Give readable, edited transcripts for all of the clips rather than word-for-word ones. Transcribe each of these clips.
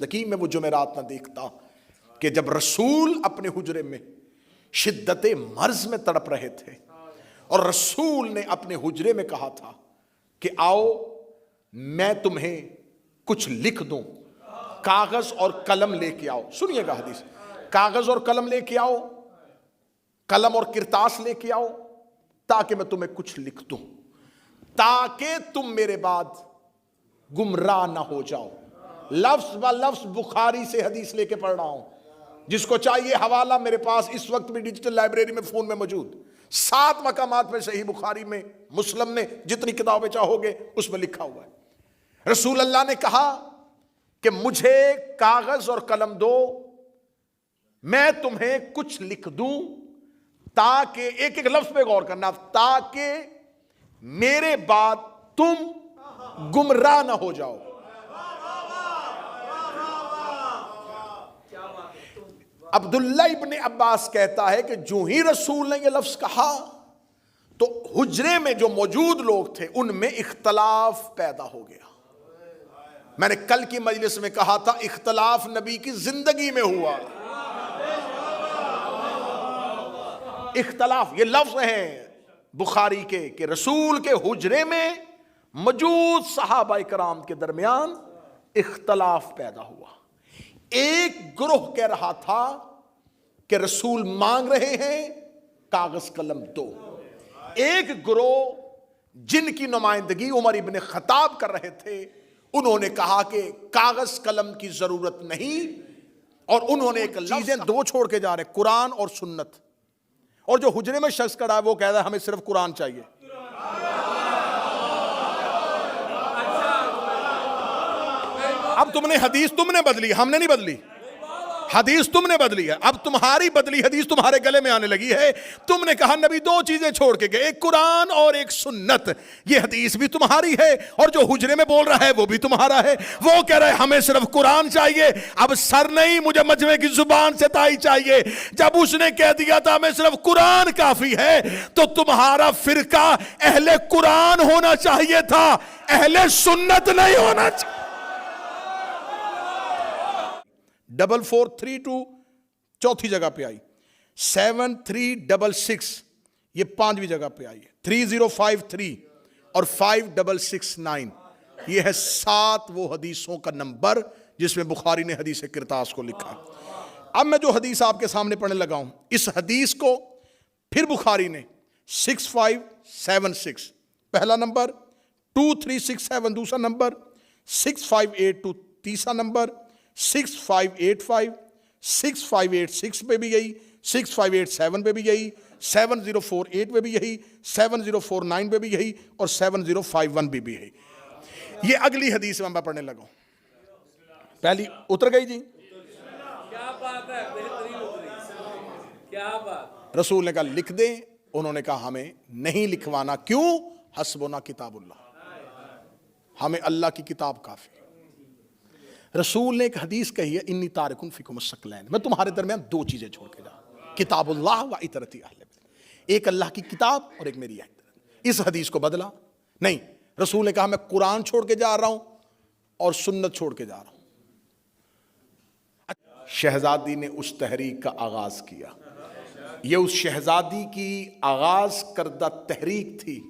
زندگی میں وہ جمعرات نہ دیکھتا کہ جب رسول اپنے حجرے میں شدت مرض میں تڑپ رہے تھے اور رسول نے اپنے حجرے میں کہا تھا کہ آؤ میں تمہیں کچھ لکھ دوں، کاغذ اور قلم لے کے آؤ. سنیے گا حدیث، کاغذ اور قلم لے کے آؤ، قلم اور کرتاس لے کے آؤ تاکہ میں تمہیں کچھ لکھ دوں، تاکہ تم میرے بعد گمراہ نہ ہو جاؤ. لفظ با لفظ بخاری سے حدیث لے کے پڑھ رہا ہوں. جس کو چاہیے حوالہ میرے پاس اس وقت بھی ڈیجیٹل لائبریری میں فون میں موجود، 7 مقامات پہ صحیح بخاری میں، مسلم میں، جتنی کتابیں چاہو گے اس میں لکھا ہوا ہے. رسول اللہ نے کہا کہ مجھے کاغذ اور قلم دو، میں تمہیں کچھ لکھ دوں تاکہ، ایک ایک لفظ پہ غور کرنا، تاکہ میرے بعد تم گمراہ نہ ہو جاؤ. عبداللہ ابن عباس کہتا ہے کہ جو ہی رسول نے یہ لفظ کہا تو حجرے میں جو موجود لوگ تھے ان میں اختلاف پیدا ہو گیا. میں نے کل کی مجلس میں کہا تھا اختلاف نبی کی زندگی میں ہوا. اختلاف یہ لفظ ہیں بخاری کے کہ رسول کے حجرے میں موجود صحابہ کرام کے درمیان اختلاف پیدا ہوا. ایک گروہ کہہ رہا تھا کہ رسول مانگ رہے ہیں کاغذ قلم دو. ایک گروہ جن کی نمائندگی عمر ابن خطاب کر رہے تھے انہوں نے کہا کہ کاغذ قلم کی ضرورت نہیں، اور انہوں نے ایک چیزیں دو چھوڑ کے جا رہے، قرآن اور سنت. اور جو حجرے میں شخص کھڑا ہے وہ کہہ رہا ہے ہمیں صرف قرآن چاہیے. اب تم نے حدیث تم نے بدلی، ہم نے نہیں بدلی. حدیث تم نے بدلی ہے، اب تمہاری بدلی حدیث تمہارے گلے میں آنے لگی ہے. تم نے کہا نبی 2 چیزیں چھوڑ کے گئے، ایک قرآن اور ایک سنت. یہ حدیث بھی تمہاری ہے اور جو حجرے میں بول رہا ہے وہ بھی تمہارا ہے. وہ کہہ رہا ہے ہمیں صرف قرآن چاہیے. اب سر نہیں، مجھے مجمع کی زبان سے تائی چاہیے. جب اس نے کہہ دیا تھا ہمیں صرف قرآن کافی ہے تو تمہارا فرقہ اہل قرآن ہونا چاہیے تھا، اہل سنت نہیں ہونا چاہیے. 4432 چوتھی جگہ پہ آئی، 7366 یہ 5ویں جگہ پہ آئی ہے، 3053 اور 5669 یہ ہے 7 وہ حدیثوں کا نمبر جس میں بخاری نے حدیث کرتاس کو لکھا. اب میں جو حدیث آپ کے سامنے پڑھنے لگا ہوں اس حدیث کو پھر بخاری نے 6576 پہلا نمبر، 2367 دوسرا نمبر، 6582 تیسرا نمبر، 6585 6586 پہ بھی یہی، 6587 پہ بھی یہی، 7048 پہ بھی یہی، 7049 پہ بھی یہی اور 7051 پہ بھی یہی. یہ اگلی حدیث میں پڑھنے لگا ہوں. پہلی اتر گئی جی، کیا بات ہے، بہترین اتری، کیا بات. رسول نے کہا لکھ دیں، انہوں نے کہا ہمیں نہیں لکھوانا. کیوں؟ حسبنا کتاب اللہ، ہمیں اللہ کی کتاب کافی. رسول نے ایک حدیث کہی ہے انی تارکن فیکم الثقلین، میں تمہارے درمیان 2 چیزیں چھوڑ کے جا، کتاب اللہ و اطرتی اہل بیت، ایک اللہ کی کتاب اور ایک میری اطاعت. اس حدیث کو بدلا نہیں، رسول نے کہا میں قرآن چھوڑ کے جا رہا ہوں اور سنت چھوڑ کے جا رہا ہوں. شہزادی نے اس تحریک کا آغاز کیا. یہ اس شہزادی کی آغاز کردہ تحریک تھی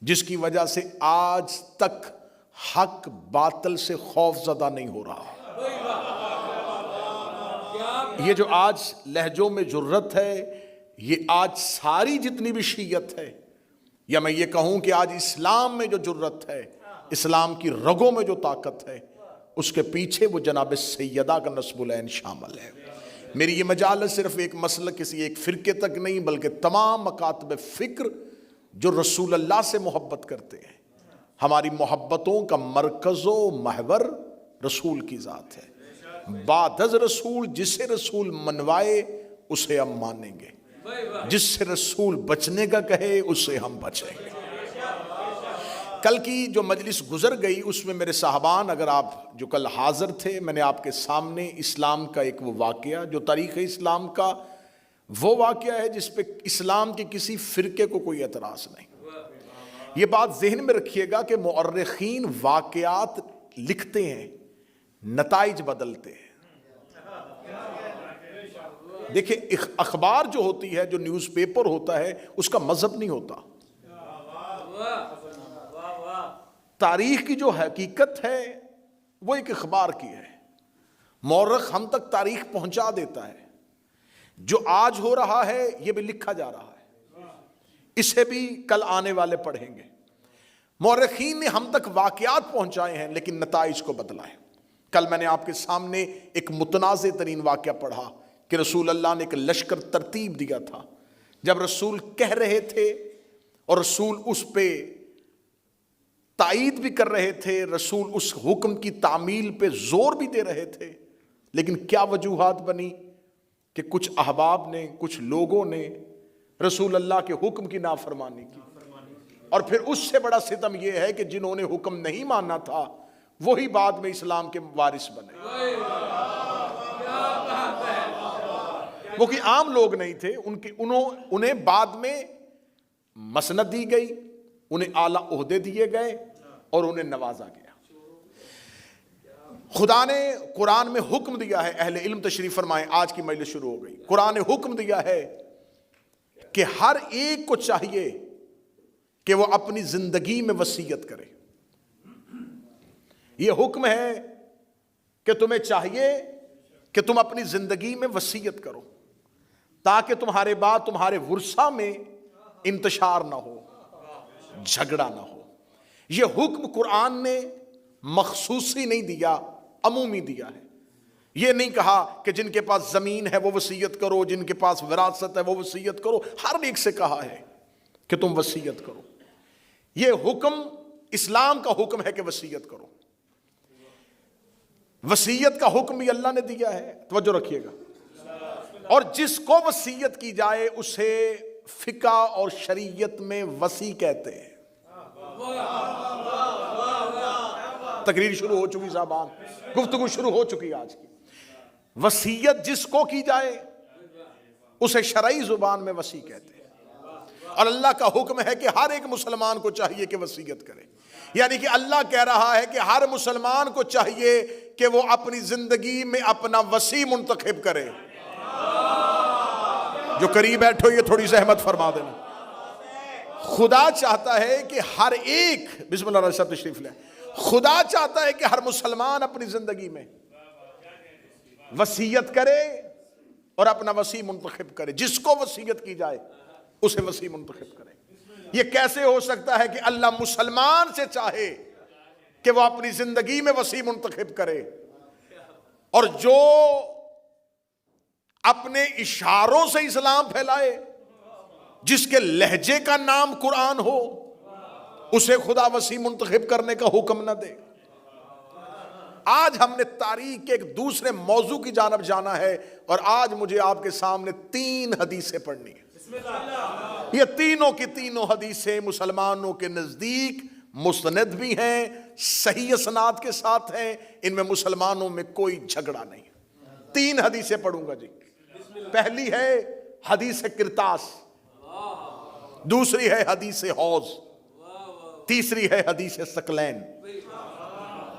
جس کی وجہ سے آج تک حق باطل سے خوف زدہ نہیں ہو رہا. یہ جو آج لہجوں میں جرت ہے، یہ آج ساری جتنی بھی شیعت ہے، یا میں یہ کہوں کہ آج اسلام میں جو جرت ہے، اسلام کی رگوں میں جو طاقت ہے، اس کے پیچھے وہ جناب سیدہ کا نسب العین شامل ہے. میری یہ مجالس صرف ایک مسئلہ کسی ایک فرقے تک نہیں بلکہ تمام مکاتب فکر جو رسول اللہ سے محبت کرتے ہیں. ہماری محبتوں کا مرکز و محور رسول کی ذات ہے. بعد از رسول جسے رسول منوائے اسے ہم مانیں گے، جس سے رسول بچنے کا کہے اسے ہم بچیں گے. کل کی جو مجلس گزر گئی اس میں میرے صاحبان، اگر آپ جو کل حاضر تھے، میں نے آپ کے سامنے اسلام کا ایک وہ واقعہ جو تاریخ اسلام کا وہ واقعہ ہے جس پہ اسلام کے کسی فرقے کو کوئی اعتراض نہیں. یہ بات ذہن میں رکھیے گا کہ مؤرخین واقعات لکھتے ہیں نتائج بدلتے ہیں. دیکھیں اخبار جو ہوتی ہے, جو نیوز پیپر ہوتا ہے, اس کا مذہب نہیں ہوتا. تاریخ کی جو حقیقت ہے وہ ایک اخبار کی ہے. مورخ ہم تک تاریخ پہنچا دیتا ہے. جو آج ہو رہا ہے یہ بھی لکھا جا رہا ہے, اسے بھی کل آنے والے پڑھیں گے. مورخین نے ہم تک واقعات پہنچائے ہیں لیکن نتائج کو بدلا ہے. کل میں نے آپ کے سامنے ایک متنازع ترین واقعہ پڑھا کہ رسول اللہ نے ایک لشکر ترتیب دیا تھا. جب رسول کہہ رہے تھے اور رسول اس پہ تائید بھی کر رہے تھے, رسول اس حکم کی تعمیل پہ زور بھی دے رہے تھے, لیکن کیا وجوہات بنی کہ کچھ احباب نے, کچھ لوگوں نے رسول اللہ کے حکم کی نافرمانی کی. اور پھر اس سے بڑا ستم یہ ہے کہ جنہوں نے حکم نہیں ماننا تھا وہی بعد میں اسلام کے وارث بنے. وہ کہ عام لوگ نہیں تھے, انہیں بعد میں مسند دی گئی, انہیں اعلیٰ عہدے دیے گئے اور انہیں نوازا گیا. خدا نے قرآن میں حکم دیا ہے, اہل علم تشریف فرمائیں, آج کی مجلس شروع ہو گئی. قرآن نے حکم دیا ہے کہ ہر ایک کو چاہیے کہ وہ اپنی زندگی میں وصیت کرے. یہ حکم ہے کہ تمہیں چاہیے کہ تم اپنی زندگی میں وصیت کرو تاکہ تمہارے بعد تمہارے ورثہ میں انتشار نہ ہو, جھگڑا نہ ہو. یہ حکم قرآن نے مخصوصی نہیں دیا, عمومی دیا ہے. یہ نہیں کہا کہ جن کے پاس زمین ہے وہ وصیت کرو, جن کے پاس وراثت ہے وہ وصیت کرو. ہر ایک سے کہا ہے کہ تم وصیت کرو. یہ حکم اسلام کا حکم ہے کہ وصیت کرو. وصیت کا حکم بھی اللہ نے دیا ہے, توجہ رکھیے گا. اور جس کو وصیت کی جائے اسے فقہ اور شریعت میں وصی کہتے ہیں. تقریر شروع ہو چکی صاحبان, گفتگو شروع ہو چکی آج کی. وصیت جس کو کی جائے اسے شرعی زبان میں وصی کہتے ہیں. اور اللہ کا حکم ہے کہ ہر ایک مسلمان کو چاہیے کہ وصیت کرے. یعنی کہ اللہ کہہ رہا ہے کہ ہر مسلمان کو چاہیے کہ وہ اپنی زندگی میں اپنا وصی منتخب کرے. جو قریب بیٹھو یہ تھوڑی زحمت فرما دینا. خدا چاہتا ہے کہ ہر ایک, بسم اللہ الرحمن الرحیم تشریف لیں, خدا چاہتا ہے کہ ہر مسلمان اپنی زندگی میں وصیت کرے اور اپنا وصی منتخب کرے. جس کو وصیت کی جائے اسے وصی منتخب کرے. یہ کیسے ہو سکتا ہے کہ اللہ مسلمان سے چاہے کہ وہ اپنی زندگی میں وصی منتخب کرے, اور جو اپنے اشاروں سے اسلام پھیلائے, جس کے لہجے کا نام قرآن ہو, اسے خدا وصی منتخب کرنے کا حکم نہ دے. آج ہم نے تاریخ کے ایک دوسرے موضوع کی جانب جانا ہے, اور آج مجھے آپ کے سامنے 3 حدیثیں پڑھنی ہیں. یہ تینوں کی تینوں حدیثیں مسلمانوں کے نزدیک مستند بھی ہیں, صحیح اسناد کے ساتھ ہیں, ان میں مسلمانوں میں کوئی جھگڑا نہیں. 3 حدیثیں پڑھوں گا جی. پہلی ہے حدیث کرتاس, دوسری ہے حدیث حوض, تیسری ہے حدیث ثقلین.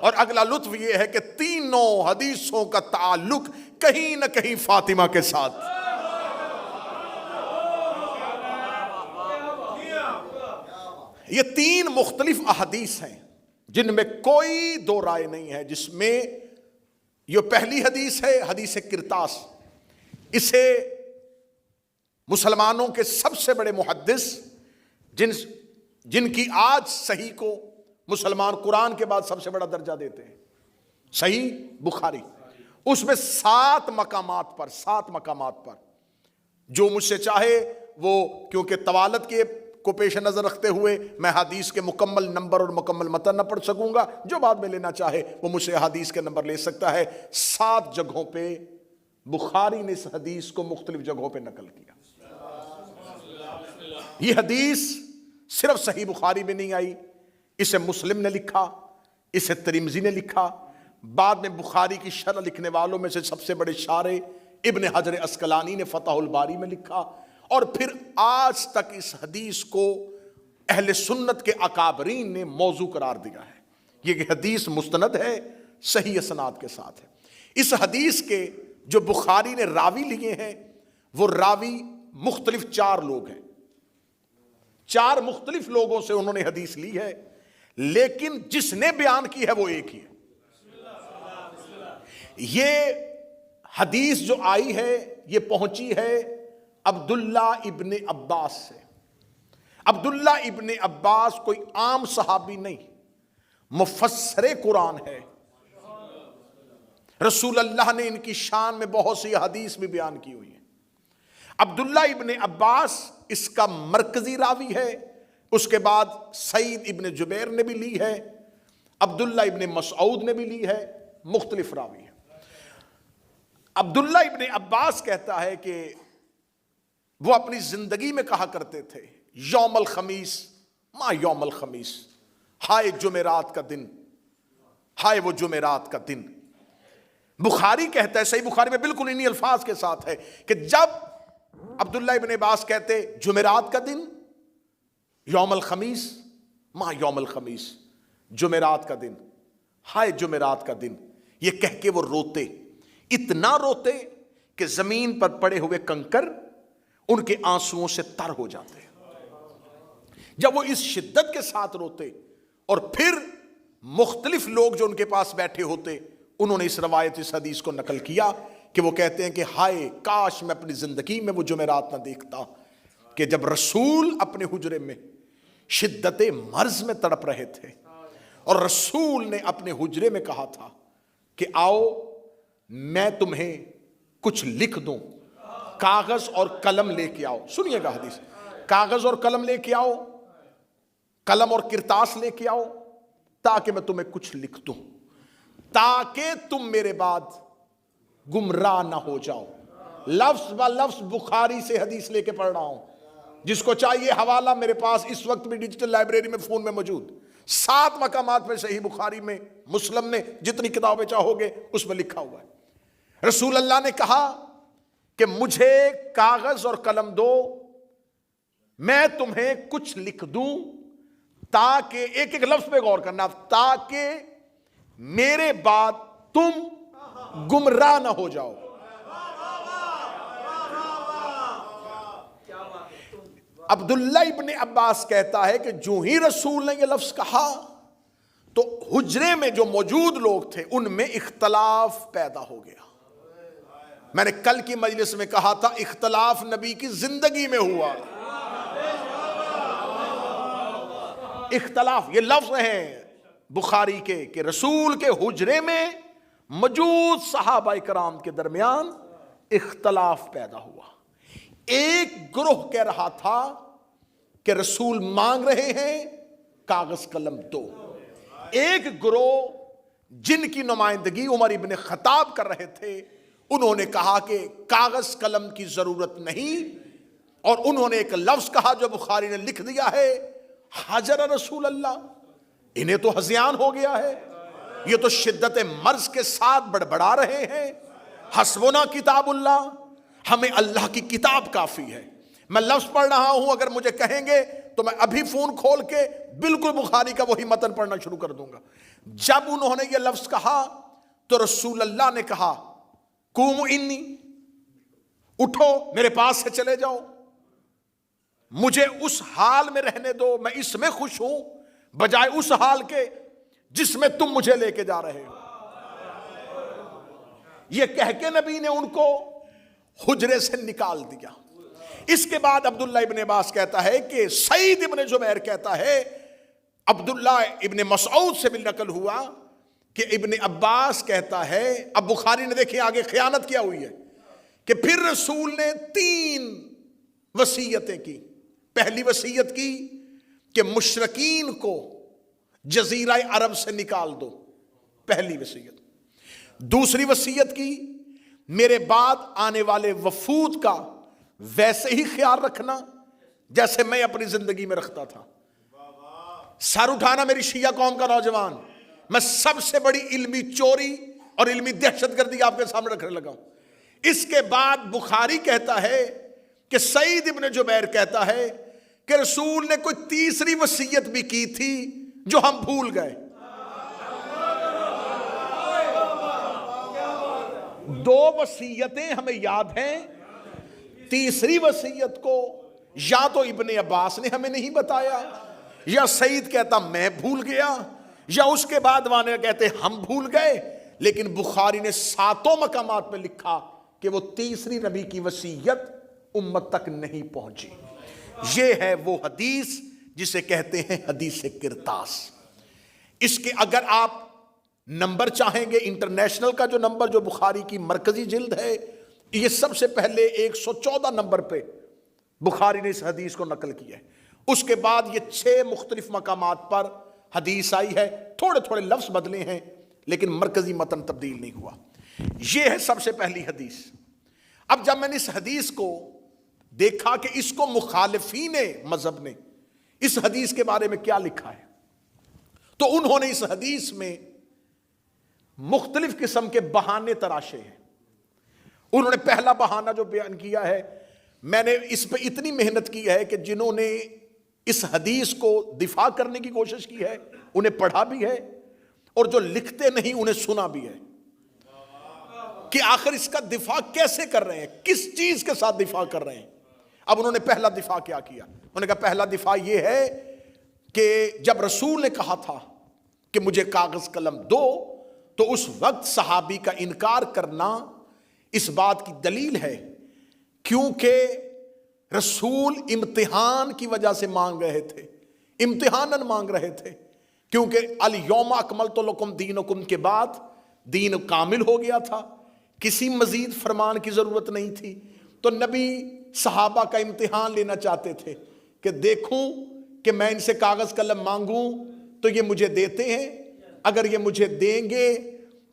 اور اگلا لطف یہ ہے کہ تینوں حدیثوں کا تعلق کہیں نہ کہیں فاطمہ کے ساتھ. یہ 3 مختلف احادیث ہیں جن میں کوئی دو رائے نہیں ہے. جس میں یہ پہلی حدیث ہے حدیث کرتاس, اسے مسلمانوں کے سب سے بڑے محدث جن کی آج صحیح کو مسلمان قرآن کے بعد سب سے بڑا درجہ دیتے ہیں, صحیح بخاری, اس میں 7 مقامات پر جو مجھ سے چاہے وہ, کیونکہ طوالت کے کو پیش نظر رکھتے ہوئے میں حدیث کے مکمل نمبر اور مکمل متن نہ پڑھ سکوں گا, جو بعد میں لینا چاہے وہ مجھ سے حدیث کے نمبر لے سکتا ہے. 7 جگہوں پہ بخاری نے اس حدیث کو مختلف جگہوں پہ نقل کیا. یہ حدیث صرف صحیح بخاری میں نہیں آئی, اسے مسلم نے لکھا, اسے ترمذی نے لکھا, بعد میں بخاری کی شرح لکھنے والوں میں سے سب سے بڑے شارح ابن حجر عسقلانی نے فتح الباری میں لکھا, اور پھر آج تک اس حدیث کو اہل سنت کے اکابرین نے موضوع قرار دیا ہے. یہ حدیث مستند ہے, صحیح اسناد کے ساتھ ہے۔ اس حدیث کے جو بخاری نے راوی لیے ہیں وہ راوی مختلف 4 لوگ ہیں، 4 مختلف لوگوں سے انہوں نے حدیث لی ہے، لیکن جس نے بیان کی ہے وہ ایک ہی ہے۔ یہ حدیث جو آئی ہے یہ پہنچی ہے عبداللہ ابن عباس سے۔ عبداللہ ابن عباس کوئی عام صحابی نہیں، مفسر قرآن ہے۔ رسول اللہ نے ان کی شان میں بہت سی حدیث بھی بیان کی ہوئی ہے۔ عبداللہ ابن عباس اس کا مرکزی راوی ہے، اس کے بعد سعید ابن جبیر نے بھی لی ہے، عبداللہ ابن مسعود نے بھی لی ہے، مختلف راوی ہے۔ عبداللہ ابن عباس کہتا ہے کہ وہ اپنی زندگی میں کہا کرتے تھے یوم الخمیس ما یوم الخمیس، ہائے جمعرات کا دن، ہائے وہ جمعرات کا دن۔ بخاری کہتا ہے، صحیح بخاری میں بالکل انہی الفاظ کے ساتھ ہے کہ جب عبداللہ ابن عباس کہتے جمعرات کا دن، یوم الخمیس ما یوم الخمیس، جمعرات کا دن، ہائے جمعرات کا دن، یہ کہہ کے وہ روتے، اتنا روتے کہ زمین پر پڑے ہوئے کنکر ان کے آنسوؤں سے تر ہو جاتے۔ جب وہ اس شدت کے ساتھ روتے، اور پھر مختلف لوگ جو ان کے پاس بیٹھے ہوتے انہوں نے اس روایت، اس حدیث کو نقل کیا کہ وہ کہتے ہیں کہ ہائے کاش میں اپنی زندگی میں وہ جمعرات نہ دیکھتا کہ جب رسول اپنے حجرے میں شدت مرض میں تڑپ رہے تھے، اور رسول نے اپنے حجرے میں کہا تھا کہ آؤ میں تمہیں کچھ لکھ دوں، کاغذ اور قلم لے کے آؤ۔ سنیے گا حدیث، کاغذ اور قلم لے کے آؤ، قلم اور کرتاس لے کے آؤ تاکہ میں تمہیں کچھ لکھ دوں، تاکہ تم میرے بعد گمراہ نہ ہو جاؤ۔ لفظ با لفظ بخاری سے حدیث لے کے پڑھ رہا ہوں، جس کو چاہیے حوالہ میرے پاس اس وقت بھی ڈیجیٹل لائبریری میں فون میں موجود، 7 مقامات پہ صحیح بخاری میں، مسلم نے، جتنی کتابیں چاہو گے اس میں لکھا ہوا ہے۔ رسول اللہ نے کہا کہ مجھے کاغذ اور قلم دو، میں تمہیں کچھ لکھ دوں تاکہ، ایک ایک لفظ پہ غور کرنا، تاکہ میرے بعد تم گمراہ نہ ہو جاؤ۔ عبداللہ ابن عباس کہتا ہے کہ جو ہی رسول نے یہ لفظ کہا تو حجرے میں جو موجود لوگ تھے ان میں اختلاف پیدا ہو گیا۔ میں نے کل کی مجلس میں کہا تھا اختلاف نبی کی زندگی میں ہوا۔ اختلاف، یہ لفظ ہیں بخاری کے کہ رسول کے حجرے میں موجود صحابہ کرام کے درمیان اختلاف پیدا ہوا۔ ایک گروہ کہہ رہا تھا کہ رسول مانگ رہے ہیں کاغذ قلم دو، ایک گروہ جن کی نمائندگی عمر ابن خطاب کر رہے تھے انہوں نے کہا کہ کاغذ قلم کی ضرورت نہیں، اور انہوں نے ایک لفظ کہا جو بخاری نے لکھ دیا ہے، حجر رسول اللہ۔ انہیں تو ہذیان ہو گیا ہے، یہ تو شدت مرض کے ساتھ بڑبڑا رہے ہیں، حسبنا کتاب اللہ، ہمیں اللہ کی کتاب کافی ہے۔ میں لفظ پڑھ رہا ہوں، اگر مجھے کہیں گے تو میں ابھی فون کھول کے بالکل بخاری کا وہی متن پڑھنا شروع کر دوں گا۔ جب انہوں نے یہ لفظ کہا تو رسول اللہ نے کہا قوموا انی، اٹھو میرے پاس سے چلے جاؤ، مجھے اس حال میں رہنے دو، میں اس میں خوش ہوں بجائے اس حال کے جس میں تم مجھے لے کے جا رہے ہو۔ یہ کہہ کے نبی نے ان کو حجرے سے نکال دیا۔ اس کے بعد عبداللہ ابن عباس کہتا ہے کہ سعید ابن جبیر کہتا ہے، عبداللہ ابن مسعود سے بھی نقل ہوا کہ ابن عباس کہتا ہے، اب بخاری نے دیکھیں آگے خیانت کیا ہوئی ہے، کہ پھر رسول نے 3 وصیتیں کی۔ پہلی وصیت کی کہ مشرکین کو جزیرہ عرب سے نکال دو، پہلی وصیت۔ دوسری وصیت کی میرے بعد آنے والے وفود کا ویسے ہی خیال رکھنا جیسے میں اپنی زندگی میں رکھتا تھا۔ سر اٹھانا میری شیعہ قوم کا نوجوان، میں سب سے بڑی علمی چوری اور علمی دہشت گردی آپ کے سامنے رکھنے لگا ہوں۔ اس کے بعد بخاری کہتا ہے کہ سعید ابن جبیر کہتا ہے کہ رسول نے کوئی تیسری وصیت بھی کی تھی جو ہم بھول گئے۔ دو وصیتیں ہمیں یاد ہیں، تیسری وصیت کو یا تو ابن عباس نے ہمیں نہیں بتایا، یا سعید کہتا میں بھول گیا، یا اس کے بعد وانے کہتے ہم بھول گئے، لیکن بخاری نے 7 مقامات پہ لکھا کہ وہ تیسری نبی کی وصیت امت تک نہیں پہنچی۔ یہ ہے وہ حدیث جسے کہتے ہیں حدیث کرتاس۔ اس کے اگر آپ نمبر چاہیں گے، انٹرنیشنل کا جو نمبر جو بخاری کی مرکزی جلد ہے، یہ سب سے پہلے 114 نمبر پہ بخاری نے اس حدیث کو نقل کیا ہے۔ اس کے بعد یہ 6 مختلف مقامات پر حدیث آئی ہے، تھوڑے تھوڑے لفظ بدلے ہیں لیکن مرکزی متن تبدیل نہیں ہوا۔ یہ ہے سب سے پہلی حدیث۔ اب جب میں نے اس حدیث کو دیکھا کہ اس کو مخالفین مذہب نے اس حدیث کے بارے میں کیا لکھا ہے، تو انہوں نے اس حدیث میں مختلف قسم کے بہانے تراشے ہیں۔ انہوں نے پہلا بہانہ جو بیان کیا ہے، میں نے اس پہ اتنی محنت کی ہے کہ جنہوں نے اس حدیث کو دفاع کرنے کی کوشش کی ہے انہیں پڑھا بھی ہے، اور جو لکھتے نہیں انہیں سنا بھی ہے کہ آخر اس کا دفاع کیسے کر رہے ہیں، کس چیز کے ساتھ دفاع کر رہے ہیں۔ اب انہوں نے پہلا دفاع کیا کیا؟ انہوں نے کہا پہلا دفاع یہ ہے کہ جب رسول نے کہا تھا کہ مجھے کاغذ قلم دو، تو اس وقت صحابی کا انکار کرنا اس بات کی دلیل ہے کیونکہ رسول امتحان کی وجہ سے مانگ رہے تھے، امتحاناً مانگ رہے تھے، کیونکہ الیوم اکملت لکم دینکم کے بعد دین کامل ہو گیا تھا، کسی مزید فرمان کی ضرورت نہیں تھی۔ تو نبی صحابہ کا امتحان لینا چاہتے تھے کہ دیکھوں کہ میں ان سے کاغذ قلم مانگوں تو یہ مجھے دیتے ہیں، اگر یہ مجھے دیں گے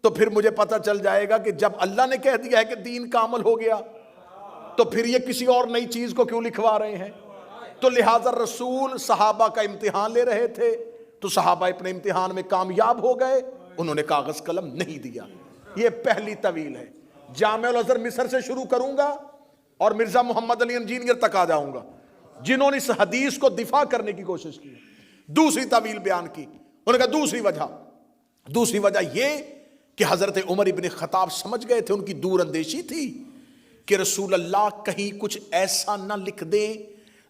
تو پھر مجھے پتہ چل جائے گا کہ جب اللہ نے کہہ دیا ہے کہ دین کامل ہو گیا تو پھر یہ کسی اور نئی چیز کو کیوں لکھوا رہے ہیں۔ تو لہٰذا رسول صحابہ کا امتحان لے رہے تھے، تو صحابہ اپنے امتحان میں کامیاب ہو گئے، انہوں نے کاغذ قلم نہیں دیا۔ یہ پہلی طویل ہے۔ جامع الازہر مصر سے شروع کروں گا اور مرزا محمد علی انجینئر تک آ جاؤں گا جنہوں نے اس حدیث کو دفاع کرنے کی کوشش کی۔ دوسری طویل بیان کی، انہوں نے کہا دوسری وجہ یہ کہ حضرت عمر ابن خطاب سمجھ گئے تھے، ان کی دور اندیشی تھی کہ رسول اللہ کہیں کچھ ایسا نہ لکھ دیں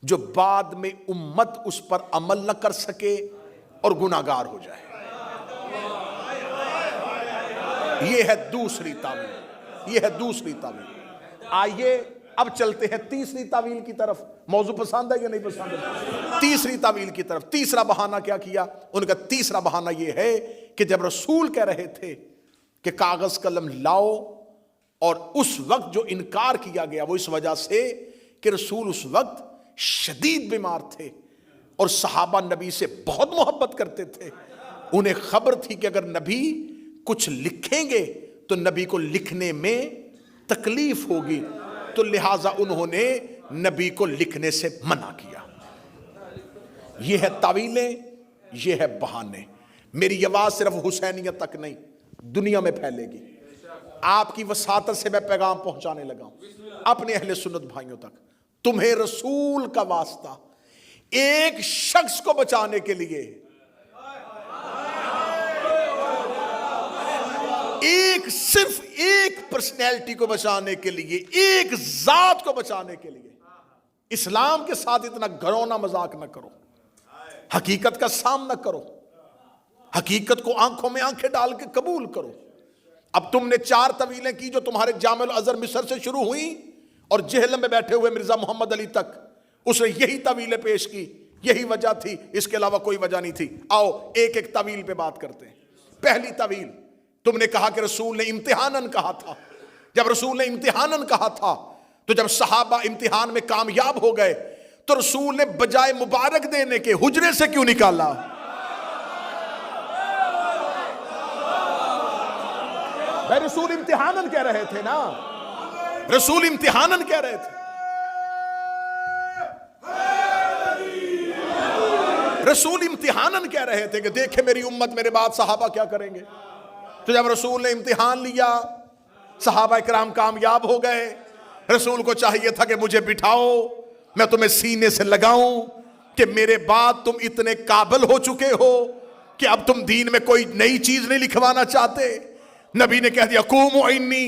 جو بعد میں امت اس پر عمل نہ کر سکے اور گناہگار ہو جائے۔ یہ ہے دوسری تعویل۔ آئیے اب چلتے ہیں تیسری تعویل کی طرف۔ موضوع پسند ہے یا نہیں پسند ہے؟ تیسری تعویل کی طرف۔ تیسرا بہانہ کیا کیا؟ ان کا تیسرا بہانہ یہ ہے کہ جب رسول کہہ رہے تھے کہ کاغذ قلم لاؤ، اور اس وقت جو انکار کیا گیا وہ اس وجہ سے کہ رسول اس وقت شدید بیمار تھے اور صحابہ نبی سے بہت محبت کرتے تھے، انہیں خبر تھی کہ اگر نبی کچھ لکھیں گے تو نبی کو لکھنے میں تکلیف ہوگی، تو لہٰذا انہوں نے نبی کو لکھنے سے منع کیا۔ یہ ہے تعویلیں، یہ ہے بہانے۔ میری آواز صرف حسینیت تک نہیں، دنیا میں پھیلے گی۔ آپ کی وساطت سے میں پیغام پہنچانے لگا ہوں اپنے اہل سنت بھائیوں تک۔ تمہیں رسول کا واسطہ ایک شخص کو بچانے کے لیے، صرف ایک پرسنالٹی کو بچانے کے لیے، ایک ذات کو بچانے کے لیے، اسلام کے ساتھ اتنا گھرونا مذاق نہ کرو، حقیقت کا سامنا کرو، حقیقت کو آنکھوں میں آنکھیں ڈال کے قبول کرو۔ اب تم نے 4 طویلیں کی جو تمہارے جامع الازہر مصر سے شروع ہوئیں اور جہلم میں بیٹھے ہوئے مرزا محمد علی تک، اس نے یہی طویلیں پیش کی، یہی وجہ تھی، اس کے علاوہ کوئی وجہ نہیں تھی۔ آؤ ایک ایک طویل پہ بات کرتے ہیں۔ پہلی طویل، تم نے کہا کہ رسول نے امتحاناً کہا تھا۔ جب رسول نے امتحاناً کہا تھا تو جب صحابہ امتحان میں کامیاب ہو گئے تو رسول نے بجائے مبارک دینے کے حجرے سے کیوں نکالا؟ بھائی رسول امتحاناً کہہ رہے تھے نا، رسول امتحاناً کہہ رہے تھے، رسول امتحاناً کہہ رہے تھے کہ دیکھیں میری امت میرے بعد صحابہ کیا کریں گے۔ تو جب رسول نے امتحان لیا، صحابہ کرام کامیاب ہو گئے، رسول کو چاہیے تھا کہ مجھے بٹھاؤ، میں تمہیں سینے سے لگاؤں کہ میرے بعد تم اتنے قابل ہو چکے ہو کہ اب تم دین میں کوئی نئی چیز نہیں لکھوانا چاہتے۔ نبی نے کہہ دیا قوموا عنی،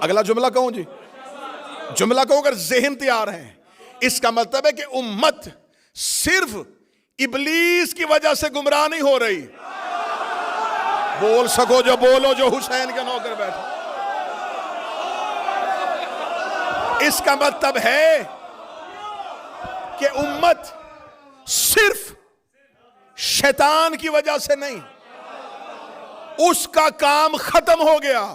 اگلا جملہ کہوں جی، جملہ کہوں اگر ذہن تیار ہے، اس کا مطلب ہے کہ امت صرف ابلیس کی وجہ سے گمراہ نہیں ہو رہی. بول سکو جو بولو جو حسین کے نوکر بیٹھے. اس کا مطلب ہے کہ امت صرف شیطان کی وجہ سے نہیں، اس کا کام ختم ہو گیا.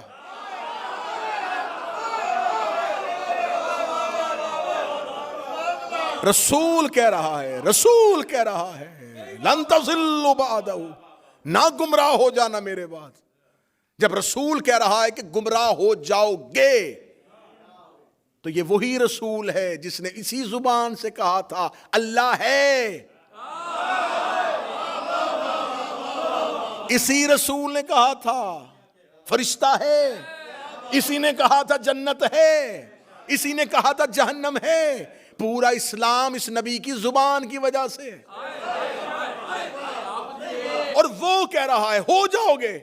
رسول کہہ رہا ہے، رسول کہہ رہا ہے لن تضلوا بعدہ، نہ گمراہ ہو جانا میرے بعد. جب رسول کہہ رہا ہے کہ گمراہ ہو جاؤ گے، تو یہ وہی رسول ہے جس نے اسی زبان سے کہا تھا اللہ ہے. اسی رسول نے کہا تھا فرشتہ ہے، اسی نے کہا تھا جنت ہے، اسی نے کہا تھا جہنم ہے. پورا اسلام اس نبی کی زبان کی وجہ سے، اور وہ کہہ رہا ہے ہو جاؤ گے.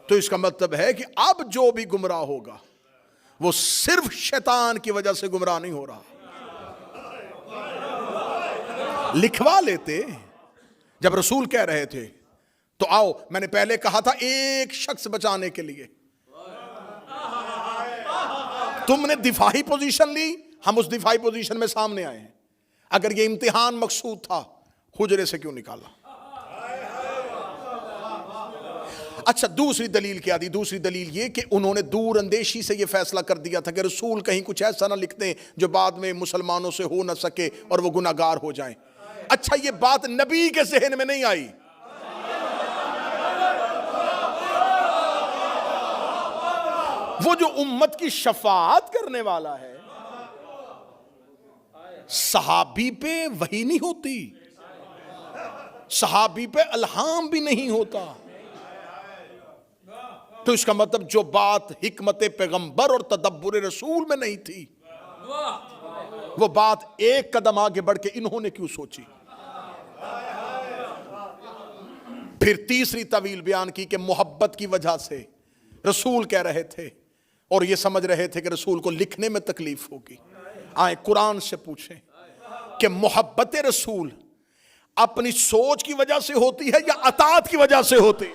تو اس کا مطلب ہے کہ اب جو بھی گمراہ ہوگا وہ صرف شیطان کی وجہ سے گمراہ نہیں ہو رہا. لکھوا لیتے جب رسول کہہ رہے تھے تو آؤ، میں نے پہلے کہا تھا ایک شخص بچانے کے لیے تم نے دفاعی پوزیشن لی، ہم اس دفاعی پوزیشن میں سامنے آئے ہیں. اگر یہ امتحان مقصود تھا حجرے سے کیوں نکالا؟ اچھا دوسری دلیل کیا دی؟ دوسری دلیل یہ کہ انہوں نے دور اندیشی سے یہ فیصلہ کر دیا تھا کہ رسول کہیں کچھ ایسا نہ لکھ دیں جو بعد میں مسلمانوں سے ہو نہ سکے اور وہ گناہ گار ہو جائیں. اچھا یہ بات نبی کے ذہن میں نہیں آئی، وہ جو امت کی شفاعت کرنے والا ہے صحابی پہ وحی نہیں ہوتی، صحابی پہ الہام بھی نہیں ہوتا. تو اس کا مطلب جو بات حکمت پیغمبر اور تدبر رسول میں نہیں تھی، وہ بات ایک قدم آگے بڑھ کے انہوں نے کیوں سوچی؟ پھر تیسری طویل بیان کی کہ محبت کی وجہ سے رسول کہہ رہے تھے اور یہ سمجھ رہے تھے کہ رسول کو لکھنے میں تکلیف ہوگی. آئیں قرآن سے پوچھیں کہ محبت رسول اپنی سوچ کی وجہ سے ہوتی ہے یا اطاعت کی وجہ سے ہوتی؟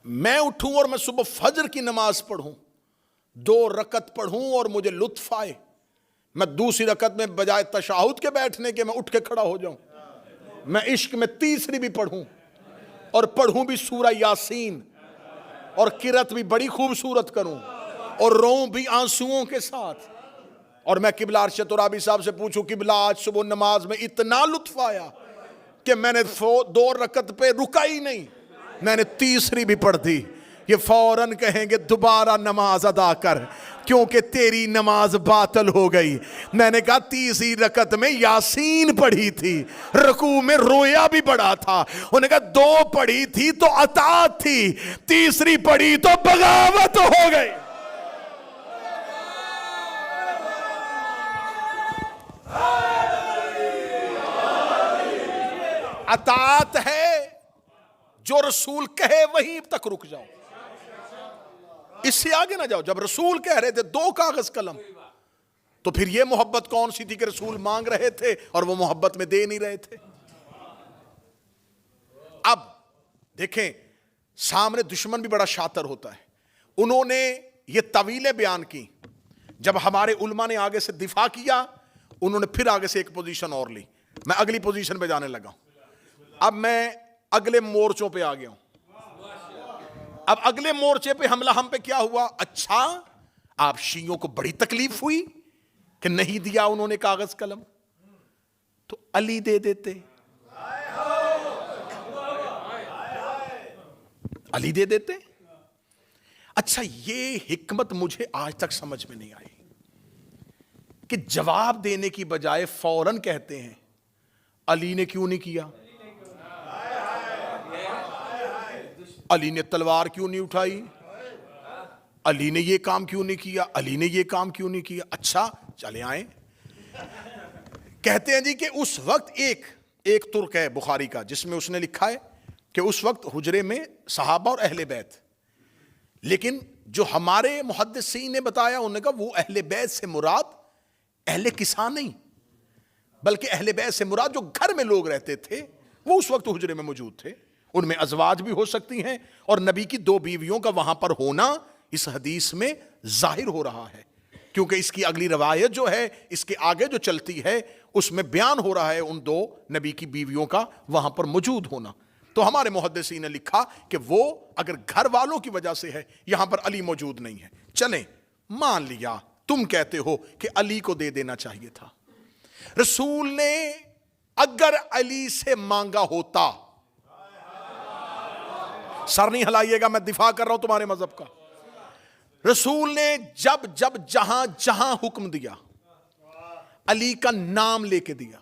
میں اٹھوں اور میں صبح فجر کی نماز پڑھوں، 2 رکعت پڑھوں اور مجھے لطف آئے، میں دوسری رکعت میں بجائے تشہد کے بیٹھنے کے میں اٹھ کے کھڑا ہو جاؤں، میں عشق میں تیسری بھی پڑھوں اور پڑھوں بھی سورہ یاسین اور قرات بھی بڑی خوبصورت کروں اور روؤں بھی آنسوؤں کے ساتھ، اور میں قبلہ ارشد ترابی صاحب سے پوچھوں قبلہ آج صبح نماز میں اتنا لطف آیا کہ میں نے 2 رکعت پہ رکا ہی نہیں، میں نے تیسری بھی پڑھ دی. یہ فوراً کہیں گے دوبارہ نماز ادا کر کیونکہ تیری نماز باطل ہو گئی. میں نے کہا تیسری رکعت میں یاسین پڑھی تھی، رکوع میں رویا بھی بڑا تھا. انہوں نے کہا 2 پڑھی تھی تو اطاعت تھی، تیسری پڑھی تو بغاوت ہو گئی. اطاعت ہے جو رسول کہے وہیں تک رک جاؤ، اس سے آگے نہ جاؤ. جب رسول کہہ رہے تھے 2 کاغذ قلم، تو پھر یہ محبت کون سی تھی کہ رسول مانگ رہے تھے اور وہ محبت میں دے نہیں رہے تھے؟ اب دیکھیں سامنے دشمن بھی بڑا شاطر ہوتا ہے. انہوں نے یہ طویلیں بیان کی، جب ہمارے علماء نے آگے سے دفاع کیا انہوں نے پھر آگے سے ایک پوزیشن اور لی. میں اگلی پوزیشن پہ جانے لگا. اب میں اگلے مورچوں پہ آ گیا ہوں. اب اگلے مورچے پہ حملہ ہم پہ کیا ہوا؟ اچھا آپ شیعوں کو بڑی تکلیف ہوئی کہ نہیں دیا انہوں نے کاغذ قلم، تو علی دے دیتے، علی دے دیتے. اچھا یہ حکمت مجھے آج تک سمجھ میں نہیں آئی کہ جواب دینے کی بجائے فوراً کہتے ہیں علی نے کیوں نہیں کیا، علی نے تلوار کیوں نہیں اٹھائی، علی نے یہ کام کیوں نہیں کیا، علی نے یہ کام کیوں نہیں کیا. اچھا چلے آئیں. کہتے ہیں جی کہ اس وقت ایک ایک ترک ہے بخاری کا جس میں اس نے لکھا ہے کہ اس وقت حجرے میں صحابہ اور اہل بیت، لیکن جو ہمارے محدثین نے بتایا انہوں نے کہا وہ اہل بیت سے مراد اہل کساں نہیں، بلکہ اہل بیت سے مراد جو گھر میں لوگ رہتے تھے وہ اس وقت حجرے میں موجود تھے، ان میں ازواج بھی ہو سکتی ہیں، اور نبی کی 2 بیویوں کا وہاں پر ہونا اس حدیث میں ظاہر ہو رہا ہے، کیونکہ اس کی اگلی روایت جو ہے اس کے آگے جو چلتی ہے اس میں بیان ہو رہا ہے ان 2 نبی کی بیویوں کا وہاں پر موجود ہونا۔ تو ہمارے محدثین نے لکھا کہ وہ اگر گھر والوں کی وجہ سے ہے، یہاں پر علی موجود نہیں ہے، چلیں مان لیا تم کہتے ہو کہ علی کو دے دینا چاہیے تھا، رسول نے اگر علی سے مانگا ہوتا، سر نہیں ہلائیے گا میں دفاع کر رہا ہوں تمہارے مذہب کا، رسول نے جب جہاں جہاں حکم دیا علی کا نام لے کے دیا،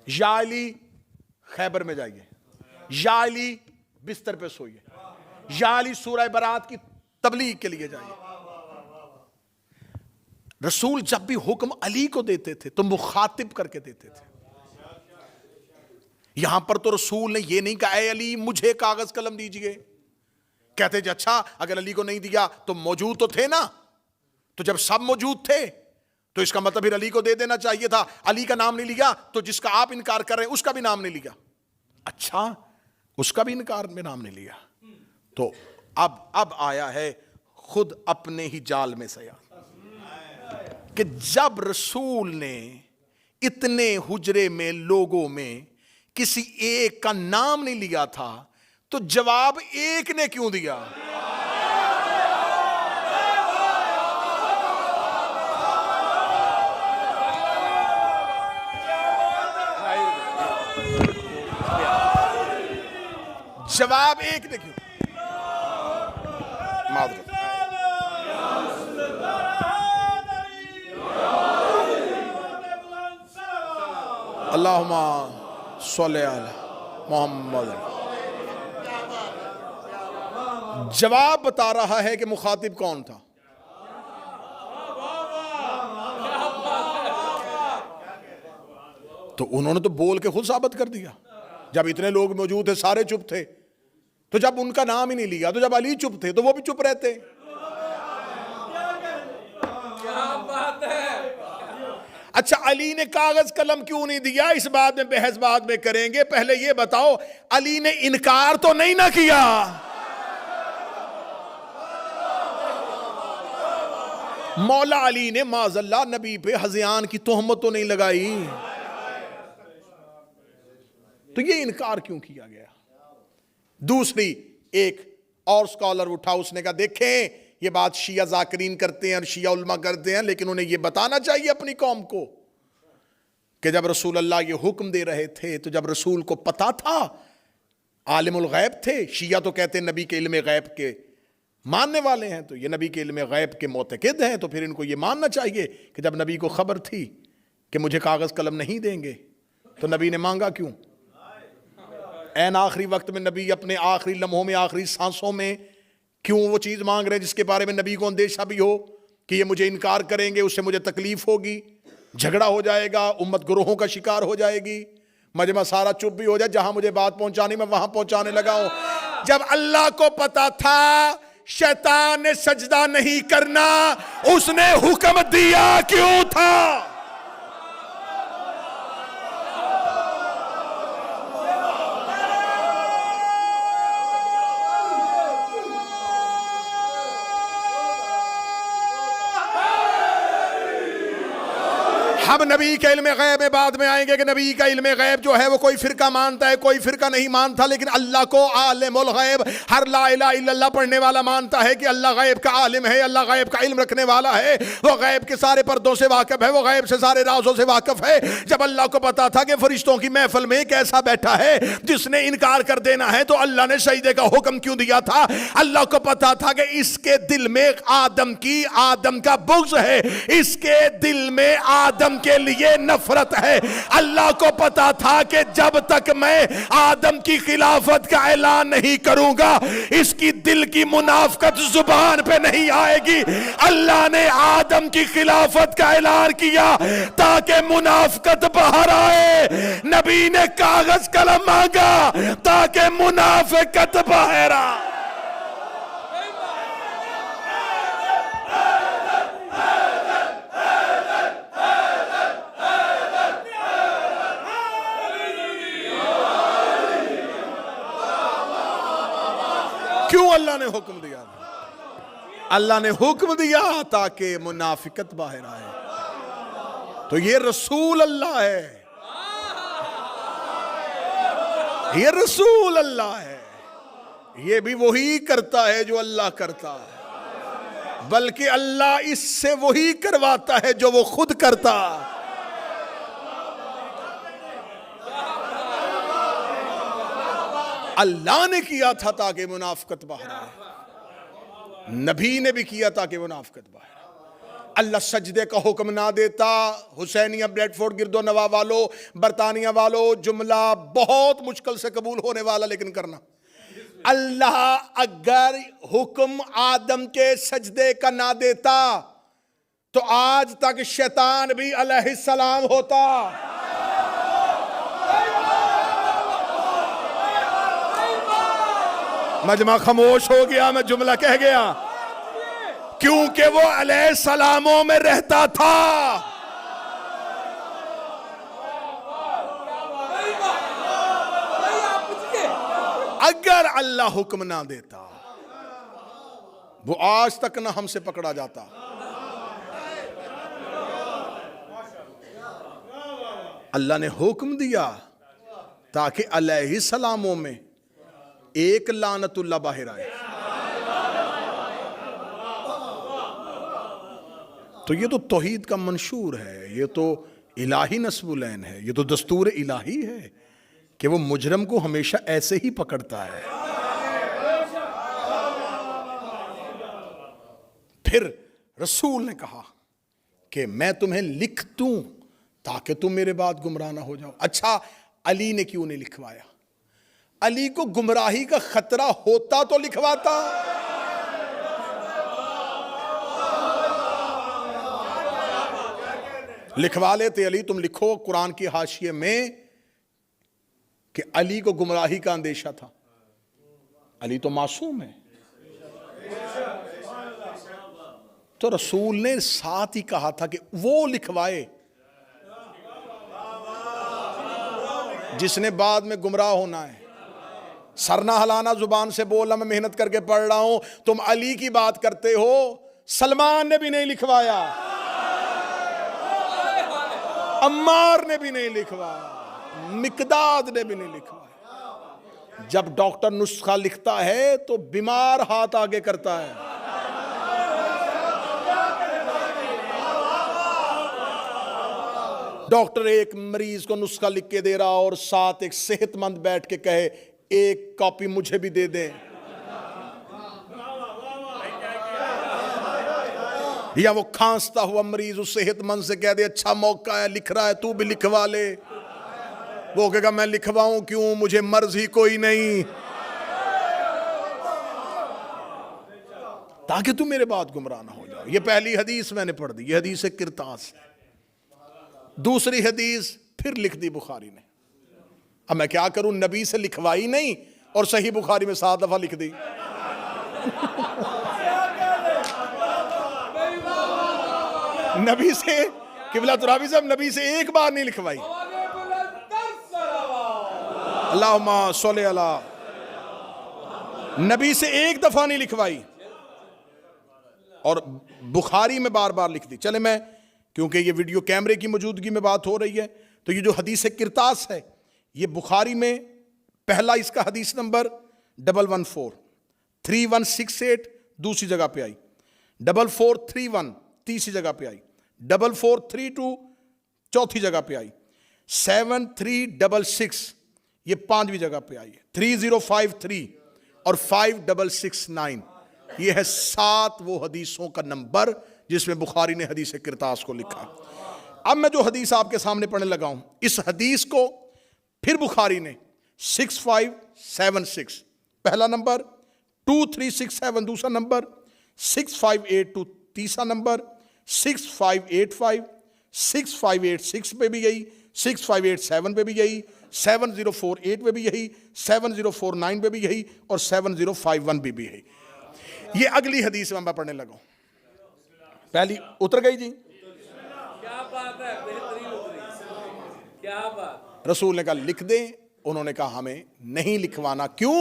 یا علی خیبر میں جائیے، یا علی بستر پہ سوئیے، یا علی سورہ برات کی تبلیغ کے لیے جائیے۔ رسول جب بھی حکم علی کو دیتے تھے تو مخاطب کر کے دیتے تھے، یہاں پر تو رسول نے یہ نہیں کہا اے علی مجھے کاغذ قلم دیجئے، کہتے جی اچھا اگر علی کو نہیں دیا تو موجود تو تھے نا، تو جب سب موجود تھے تو اس کا مطلب پھر علی کو دے دینا چاہیے تھا، علی کا نام نہیں لیا تو جس کا آپ انکار کر رہے ہیں اس کا بھی نام نہیں لیا، اچھا اس کا بھی انکار میں نام نہیں لیا، تو اب آیا ہے خود اپنے ہی جال میں سیا کہ جب رسول نے اتنے حجرے میں لوگوں میں کسی ایک کا نام نہیں لیا تھا تو جواب ایک نے کیوں دیا؟ جواب ایک نے کیوں؟ معذرت، اللہم صلی علی محمد، جواب بتا رہا ہے کہ مخاطب کون تھا۔ تو انہوں نے تو بول کے خود ثابت کر دیا، جب اتنے لوگ موجود تھے سارے چپ تھے، تو جب ان کا نام ہی نہیں لیا تو جب علی چپ تھے تو وہ بھی چپ رہتے۔ اچھا علی نے کاغذ قلم کیوں نہیں دیا اس بات میں بحث بعد میں کریں گے، پہلے یہ بتاؤ علی نے انکار تو نہیں نہ کیا؟ مولا علی نے معاذ اللہ نبی پہ ہذیان کی تہمت تو نہیں لگائی، تو یہ انکار کیوں کیا گیا؟ دوسری ایک اور سکالر اٹھا، اس نے کہا دیکھیں یہ بات شیعہ ذاکرین کرتے ہیں اور شیعہ علماء کرتے ہیں، لیکن انہیں یہ بتانا چاہیے اپنی قوم کو کہ جب رسول اللہ یہ حکم دے رہے تھے تو جب رسول کو پتا تھا، عالم الغیب تھے، شیعہ تو کہتے ہیں نبی کے علم غیب کے ماننے والے ہیں، تو یہ نبی کے علم غیب کے معتقد ہیں، تو پھر ان کو یہ ماننا چاہیے کہ جب نبی کو خبر تھی کہ مجھے کاغذ قلم نہیں دیں گے تو نبی نے مانگا کیوں؟ این آخری وقت میں نبی اپنے آخری لمحوں میں آخری سانسوں میں کیوں وہ چیز مانگ رہے ہیں جس کے بارے میں نبی کو اندیشہ بھی ہو کہ یہ مجھے انکار کریں گے، اس سے مجھے تکلیف ہوگی، جھگڑا ہو جائے گا، امت گروہوں کا شکار ہو جائے گی، مجمع سارا چپ بھی ہو جائے، جہاں مجھے بات پہنچانی میں وہاں پہنچانے لگا ہوں۔ جب اللہ کو پتا تھا شیطان نے سجدہ نہیں کرنا، اس نے حکم دیا کیوں تھا؟ ہم نبی کے علم غیب میں بعد میں آئیں گے کہ نبی کا علم غیب جو ہے وہ کوئی فرقہ مانتا ہے، کوئی فرقہ نہیں مانتا، لیکن اللہ کو عالم الغیب، ہر لا الہ الا اللہ پڑھنے والا مانتا ہے کہ اللہ غیب کا عالم ہے، اللہ غیب کا علم رکھنے والا ہے، وہ غیب کے سارے پردوں سے واقف ہے، وہ غیب سے سارے رازوں سے واقف ہے۔ جب اللہ کو پتا تھا کہ فرشتوں کی محفل میں ایک ایسا بیٹھا ہے جس نے انکار کر دینا ہے، تو اللہ نے سجدے کا حکم کیوں دیا تھا؟ اللہ کو پتا تھا کہ اس کے دل میں آدم کا بغض ہے، اس کے دل میں آدم کے لیے نفرت ہے. اللہ کو پتا تھا کہ جب تک میں آدم کی خلافت کا اعلان نہیں کروں گا اس کی دل کی منافقت زبان پہ نہیں آئے گی. اللہ نے آدم کی خلافت کا اعلان کیا تاکہ منافقت باہر آئے. نبی نے کاغذ قلم مانگا تاکہ منافقت باہر آئے. کیوں اللہ نے حکم دیا؟ اللہ نے حکم دیا تاکہ منافقت باہر آئے. تو یہ رسول اللہ ہے, یہ رسول اللہ ہے. یہ بھی وہی کرتا ہے جو اللہ کرتا ہے, بلکہ اللہ اس سے وہی کرواتا ہے جو وہ خود کرتا. اللہ نے کیا تھا تاکہ منافقت باہر آئے, نبی نے بھی کیا تاکہ منافقت باہر آئے. اللہ سجدے کا حکم نہ دیتا. حسینیہ بریڈ فورڈ گرد و نواح والو, برطانیہ والو, جملہ بہت مشکل سے قبول ہونے والا لیکن کرنا. اللہ اگر حکم آدم کے سجدے کا نہ دیتا تو آج تک شیطان بھی علیہ السلام ہوتا. مجمع خاموش ہو گیا, میں جملہ کہہ گیا, کیونکہ وہ علیہ السلاموں میں رہتا تھا. اگر اللہ حکم نہ دیتا وہ آج تک نہ ہم سے پکڑا جاتا. اللہ نے حکم دیا تاکہ علیہ السلاموں میں ایک لعنت اللہ باہر آئے. تو یہ تو توحید کا منشور ہے, یہ تو الہی نصب العین ہے, یہ تو دستور الہی ہے کہ وہ مجرم کو ہمیشہ ایسے ہی پکڑتا ہے. پھر رسول نے کہا کہ میں تمہیں لکھ دوں تاکہ تم میرے بعد گمراہ نہ ہو جاؤ. اچھا علی نے کیوں نہیں لکھوایا؟ علی کو گمراہی کا خطرہ ہوتا تو لکھواتا. لکھوا لیتے, علی تم لکھو قرآن کی حاشیے میں کہ علی کو گمراہی کا اندیشہ تھا. علی تو معصوم ہے. تو رسول نے ساتھ ہی کہا تھا کہ وہ لکھوائے جس نے بعد میں گمراہ ہونا ہے. سرنا ہلانا زبان سے بولنا, میں محنت کر کے پڑھ رہا ہوں, تم علی کی بات کرتے ہو. سلمان نے بھی نہیں لکھوایا, عمار نے بھی نہیں لکھوایا, مقداد نے بھی نہیں لکھوایا. جب ڈاکٹر نسخہ لکھتا ہے تو بیمار ہاتھ آگے کرتا ہے. ڈاکٹر ایک مریض کو نسخہ لکھ کے دے رہا اور ساتھ ایک صحت مند بیٹھ کے کہے ایک کاپی مجھے بھی دے دیں, یا وہ کھانستا ہوا مریض اس صحت مند سے کہہ دے اچھا موقع ہے, لکھ رہا ہے تو بھی لکھوا لے. وہ کہے گا میں لکھواؤں کیوں, مجھے مرض ہی کوئی نہیں, تاکہ تم میرے بعد گمراہ نہ ہو جاؤ. یہ پہلی حدیث میں نے پڑھ دی, یہ حدیث کرتاس. دوسری حدیث پھر لکھ دی بخاری نے. اب میں کیا کروں, نبی سے لکھوائی نہیں اور صحیح بخاری میں 7 دفعہ لکھ دی. نبی سے قبلہ ترابی صاحب نبی سے ایک بار نہیں لکھوائی. اللہم صلی علی, نبی سے ایک دفعہ نہیں لکھوائی اور بخاری میں بار بار لکھ دی. چلے میں, کیونکہ یہ ویڈیو کیمرے کی موجودگی میں بات ہو رہی ہے, تو یہ جو حدیث کرتاس ہے یہ بخاری میں پہلا اس کا حدیث نمبر 114 3168 دوسری جگہ پہ آئی, 4431 تیسری جگہ پہ آئی, 4432 چوتھی جگہ پہ آئی, 7366 یہ 5ویں جگہ پہ آئی ہے, 3053 اور 5669 یہ ہے 7 وہ حدیثوں کا نمبر جس میں بخاری نے حدیث کرتاس کو لکھا. اب میں جو حدیث آپ کے سامنے پڑھنے لگا ہوں، اس حدیث کو پھر بخاری نے 6576 پہلا نمبر، 2367 دوسرا نمبر، 6582 تیسرا نمبر، 6585 6586 پہ بھی یہی، 6587 پہ بھی یہی، 7048 پہ بھی یہی، 7049 پہ بھی یہی، اور 7051 پہ بھی یہی. یہ اگلی حدیث میں پڑھنے لگا ہوں. پہلی اتر گئی جی. کیا بات ہے، بہترین اتری. کیا بات. رسول نے کہا لکھ دیں. انہوں نے کہا ہمیں نہیں لکھوانا. کیوں؟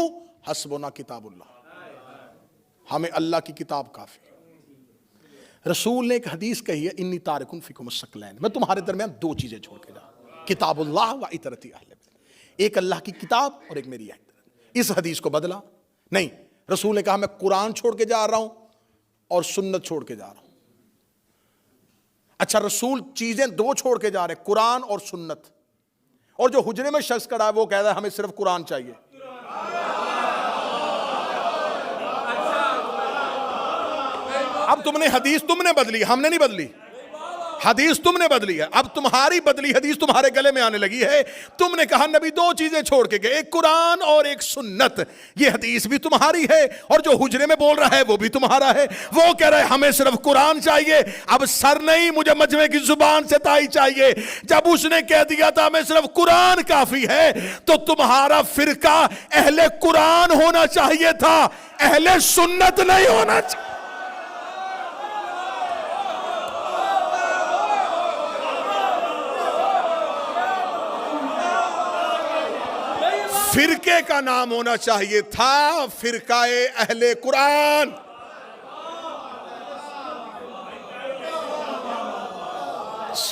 حسبنا کتاب اللہ، ہمیں اللہ کی کتاب کافی. رسول نے ایک حدیث کہی ہے، انی تارکن فیکم الثقلین، میں تمہارے درمیان دو چیزیں چھوڑ کے جا، کتاب اللہ و اطرتی اہل بیت. ایک اللہ کی کتاب اور ایک میری اطاعت. اس حدیث کو بدلا نہیں. رسول نے کہا میں قرآن چھوڑ کے جا رہا ہوں اور سنت چھوڑ کے جا رہا ہوں. اچھا، رسول چیزیں دو چھوڑ کے جا رہے ہیں، قرآن اور سنت. اور جو حجرے میں شخص کھڑا ہے وہ کہہ رہا ہے ہمیں صرف قرآن چاہیے. اب تم نے حدیث تم نے بدلی، ہم نے نہیں بدلی. حدیث تم نے بدلی ہے. اب تمہاری بدلی حدیث تمہارے گلے میں آنے لگی ہے. تم نے کہا نبی دو چیزیں چھوڑ کے گئے، ایک قرآن اور ایک سنت. یہ حدیث بھی تمہاری ہے اور جو حجرے میں بول رہا ہے وہ بھی تمہارا ہے. وہ کہہ رہا ہے ہمیں صرف قرآن چاہیے. اب سر نہیں، مجھے مجمع کی زبان سے تائی چاہیے. جب اس نے کہہ دیا تھا ہمیں صرف قرآن کافی ہے، تو تمہارا فرقہ اہل قرآن ہونا چاہیے تھا، اہل سنت نہیں ہونا چاہیے. فرقے کا نام ہونا چاہیے تھا فرقہ اہل قرآن.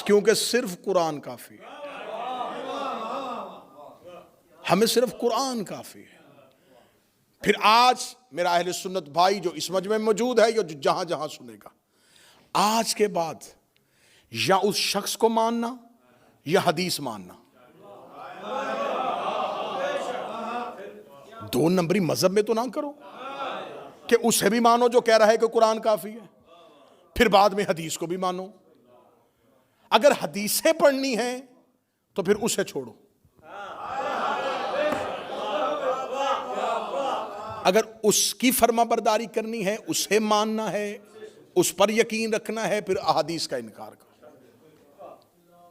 کیونکہ صرف قرآن کافی ہے، ہمیں صرف قرآن کافی ہے. پھر آج میرا اہل سنت بھائی جو اس مجمع میں موجود ہے یا جو جہاں جہاں سنے گا، آج کے بعد یا اس شخص کو ماننا یا حدیث ماننا. دو نمبری مذہب میں تو نہ کرو کہ اسے بھی مانو جو کہہ رہا ہے کہ قرآن کافی ہے، پھر بعد میں حدیث کو بھی مانو. اگر حدیثیں پڑھنی ہیں تو پھر اسے چھوڑو. اگر اس کی فرما برداری کرنی ہے، اسے ماننا ہے، اس پر یقین رکھنا ہے، پھر احادیث کا انکار کرو.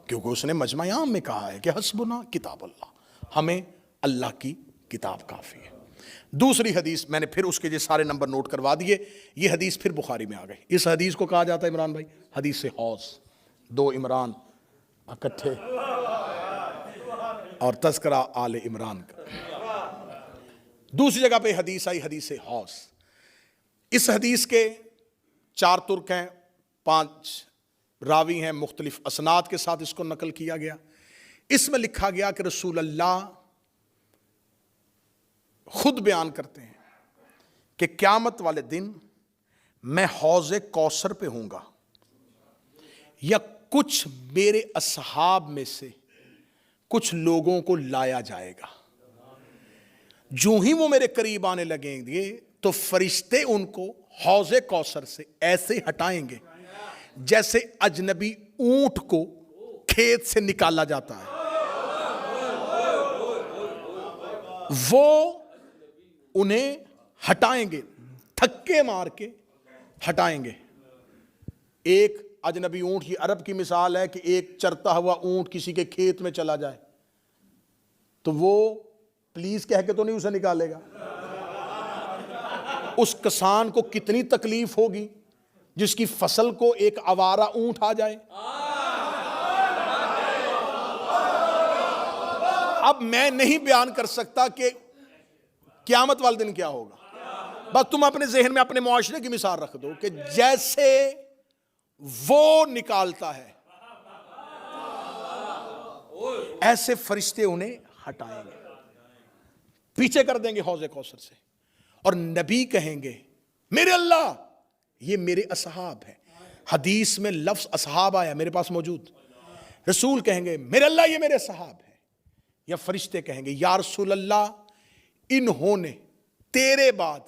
کیونکہ اس نے مجمع عام میں کہا ہے کہ حسبنا کتاب اللہ، ہمیں اللہ کی کتاب کافی ہے. دوسری حدیث میں نے پھر اس کے جو سارے نمبر نوٹ کروا دیے. یہ حدیث پھر بخاری میں آ گئی. اس حدیث کو کہا جاتا ہے عمران بھائی حدیث حوض. دو عمران اکٹھے اور تذکرہ آل عمران کا. دوسری جگہ پہ حدیث آئی حدیث حوض. اس حدیث کے 4 ترک ہیں، 5 راوی ہیں، مختلف اسناد کے ساتھ اس کو نقل کیا گیا. اس میں لکھا گیا کہ رسول اللہ خود بیان کرتے ہیں کہ قیامت والے دن میں حوض کوثر پہ ہوں گا، یا کچھ میرے اصحاب میں سے کچھ لوگوں کو لایا جائے گا. جو ہی وہ میرے قریب آنے لگیں گے تو فرشتے ان کو حوض کوثر سے ایسے ہٹائیں گے جیسے اجنبی اونٹ کو کھیت سے نکالا جاتا ہے. وہ انہیں ہٹائیں گے، دھکے مار کے ہٹائیں گے. ایک اجنبی اونٹ، یہ عرب کی مثال ہے کہ ایک چرتا ہوا اونٹ کسی کے کھیت میں چلا جائے تو وہ پلیز کہہ کے تو نہیں اسے نکالے گا. اس کسان کو کتنی تکلیف ہوگی جس کی فصل کو ایک آوارہ اونٹ آ جائے. اب میں نہیں بیان کر سکتا کہ قیامت والے دن کیا ہوگا، بس تم اپنے ذہن میں اپنے معاشرے کی مثال رکھ دو کہ جیسے وہ نکالتا ہے ایسے فرشتے انہیں ہٹائیں گے، پیچھے کر دیں گے حوض کوثر سے. اور نبی کہیں گے میرے اللہ یہ میرے اصحاب ہیں. حدیث میں لفظ اصحاب آیا میرے پاس موجود. رسول کہیں گے میرے اللہ یہ میرے اصحاب ہیں. یا فرشتے کہیں گے یا رسول اللہ انہوں نے تیرے بعد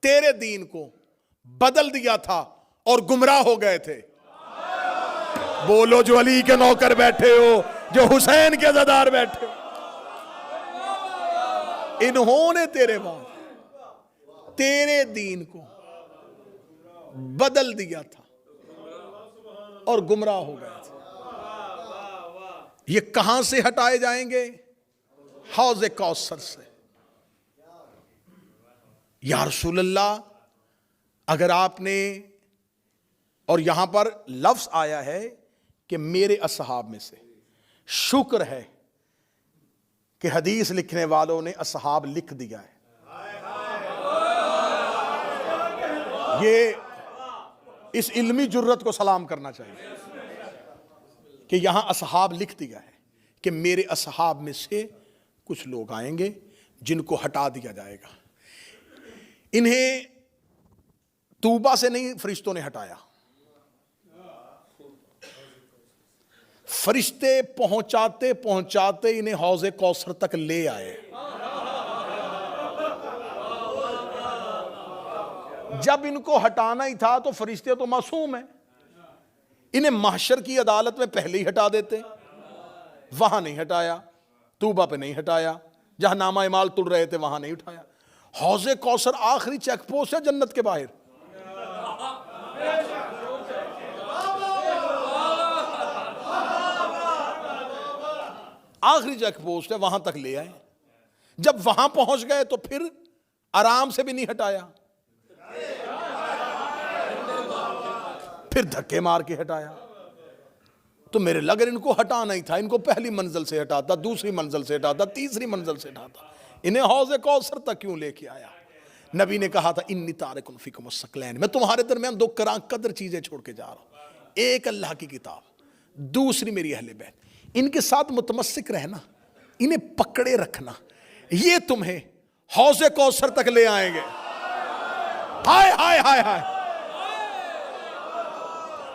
تیرے دین کو بدل دیا تھا اور گمراہ ہو گئے تھے. بولو جو علی کے نوکر بیٹھے ہو، جو حسین کے عزادار بیٹھے ہو، انہوں نے تیرے بعد تیرے دین کو بدل دیا تھا اور گمراہ ہو گئے تھے۔ یہ کہاں سے ہٹائے جائیں گے؟ حوض کوثر سے۔ یا رسول اللہ، اگر آپ نے، اور یہاں پر لفظ آیا ہے کہ میرے اصحاب میں سے، شکر ہے کہ حدیث لکھنے والوں نے اصحاب لکھ دیا ہے۔ یہ اس علمی جرت کو سلام کرنا چاہیے کہ یہاں اصحاب لکھ دیا ہے کہ میرے اصحاب میں سے کچھ لوگ آئیں گے جن کو ہٹا دیا جائے گا۔ انہیں طوبہ سے نہیں فرشتوں نے ہٹایا، فرشتے پہنچاتے پہنچاتے انہیں حوض کوثر تک لے آئے۔ جب ان کو ہٹانا ہی تھا تو فرشتے تو معصوم ہیں، انہیں محشر کی عدالت میں پہلے ہی ہٹا دیتے، وہاں نہیں ہٹایا، طوبہ پہ نہیں ہٹایا، جہاں نامہ اعمال تل رہے تھے وہاں نہیں اٹھایا۔ حوض کوثر آخری چیک پوسٹ ہے جنت کے باہر، آخری چیک پوسٹ ہے، وہاں تک لے آئے۔ جب وہاں پہنچ گئے تو پھر آرام سے بھی نہیں ہٹایا، پھر دھکے مار کے ہٹایا۔ تو میرے لگر ان کو ہٹانا ہی تھا، ان کو پہلی منزل سے ہٹاتا، دوسری منزل سے ہٹاتا، تیسری منزل سے ہٹاتا، انہیں حوض کوثر تک کیوں لے کے آیا؟ نبی نے کہا تھا انی تارک فیکم الثقلین، میں تمہارے درمیان دو کراں قدر چیزیں چھوڑ کے جا رہا ہوں، ایک اللہ کی کتاب، دوسری میری اہل بیت۔ ان کے ساتھ متمسک رہنا، انہیں پکڑے رکھنا، یہ تمہیں حوض کوثر تک لے آئیں گے۔ ہائے ہائے ہائے ہائے،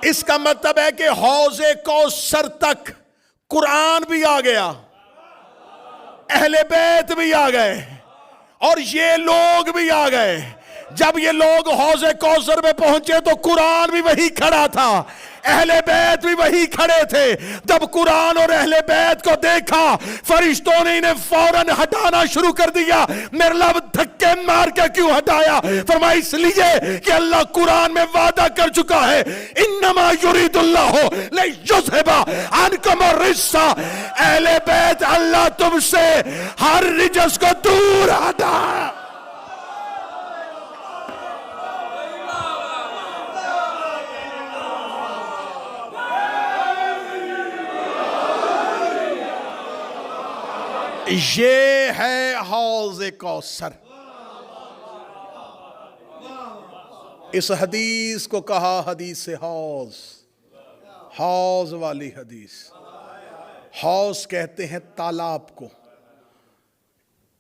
اس کا مطلب ہے کہ حوض کوثر تک قرآن بھی آ گیا، اہل بیت بھی آ گئے، اور یہ لوگ بھی آ گئے۔ جب یہ لوگ حوض کوثر میں پہنچے تو قرآن بھی وہی کھڑا تھا، اہل بیت بھی وہی کھڑے تھے۔ جب قرآن اور اہل بیت کو دیکھا، فرشتوں نے انہیں فوراً ہٹانا شروع کر دیا۔ میرے لب دھکے مار کے کیوں ہٹایا؟ فرمایا اس لیے کہ اللہ قرآن میں وعدہ کر چکا ہے، انما یرید اللہ لیذھب عنکم الرجس، اہل بیت اللہ تم سے ہر رجس کو دور ہٹا۔ یہ ہے حوض کوثر۔ اس حدیث کو کہا حدیث حوض، حوض والی حدیث۔ حوض کہتے ہیں تالاب کو،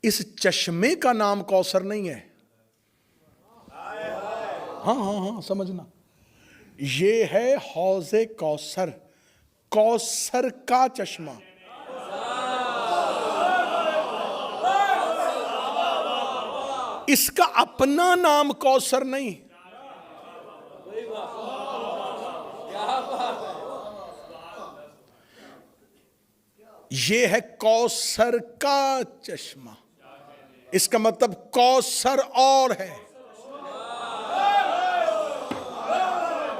اس چشمے کا نام کوثر نہیں ہے۔ ہاں سمجھنا، یہ ہے حوض کوثر، کوثر کا چشمہ۔ اس کا اپنا نام کوثر نہیں، یہ ہے کوثر کا چشمہ۔ اس کا مطلب کوثر اور ہے،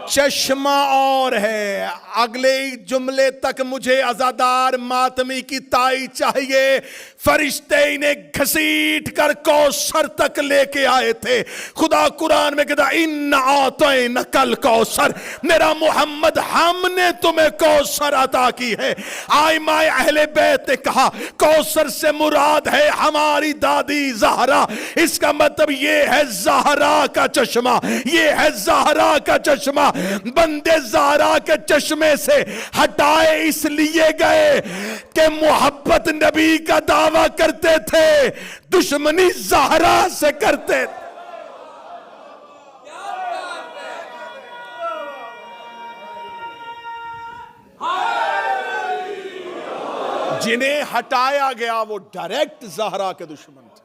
چشمہ اور ہے۔ اگلے جملے تک مجھے عزادار ماتمی کی تائی چاہیے۔ فرشتے انہیں گھسیٹ کر کوثر تک لے کے آئے تھے۔ خدا قرآن میں کہتا ان اعطینک الکوثر، میرا محمد ہم نے تمہیں کوثر عطا کی ہے۔ آئمہ اہل بیت نے کہا کوثر سے مراد ہے ہماری دادی زہرا۔ اس کا مطلب یہ ہے زہرا کا چشمہ، یہ ہے زہرا کا چشمہ۔ بندے زہرا کے چشمے سے ہٹائے اس لیے گئے کہ محبت نبی کا دعویٰ کرتے تھے، دشمنی زہرا سے کرتے تھے۔ جنہیں ہٹایا گیا وہ ڈائریکٹ زہرا کے دشمن تھے۔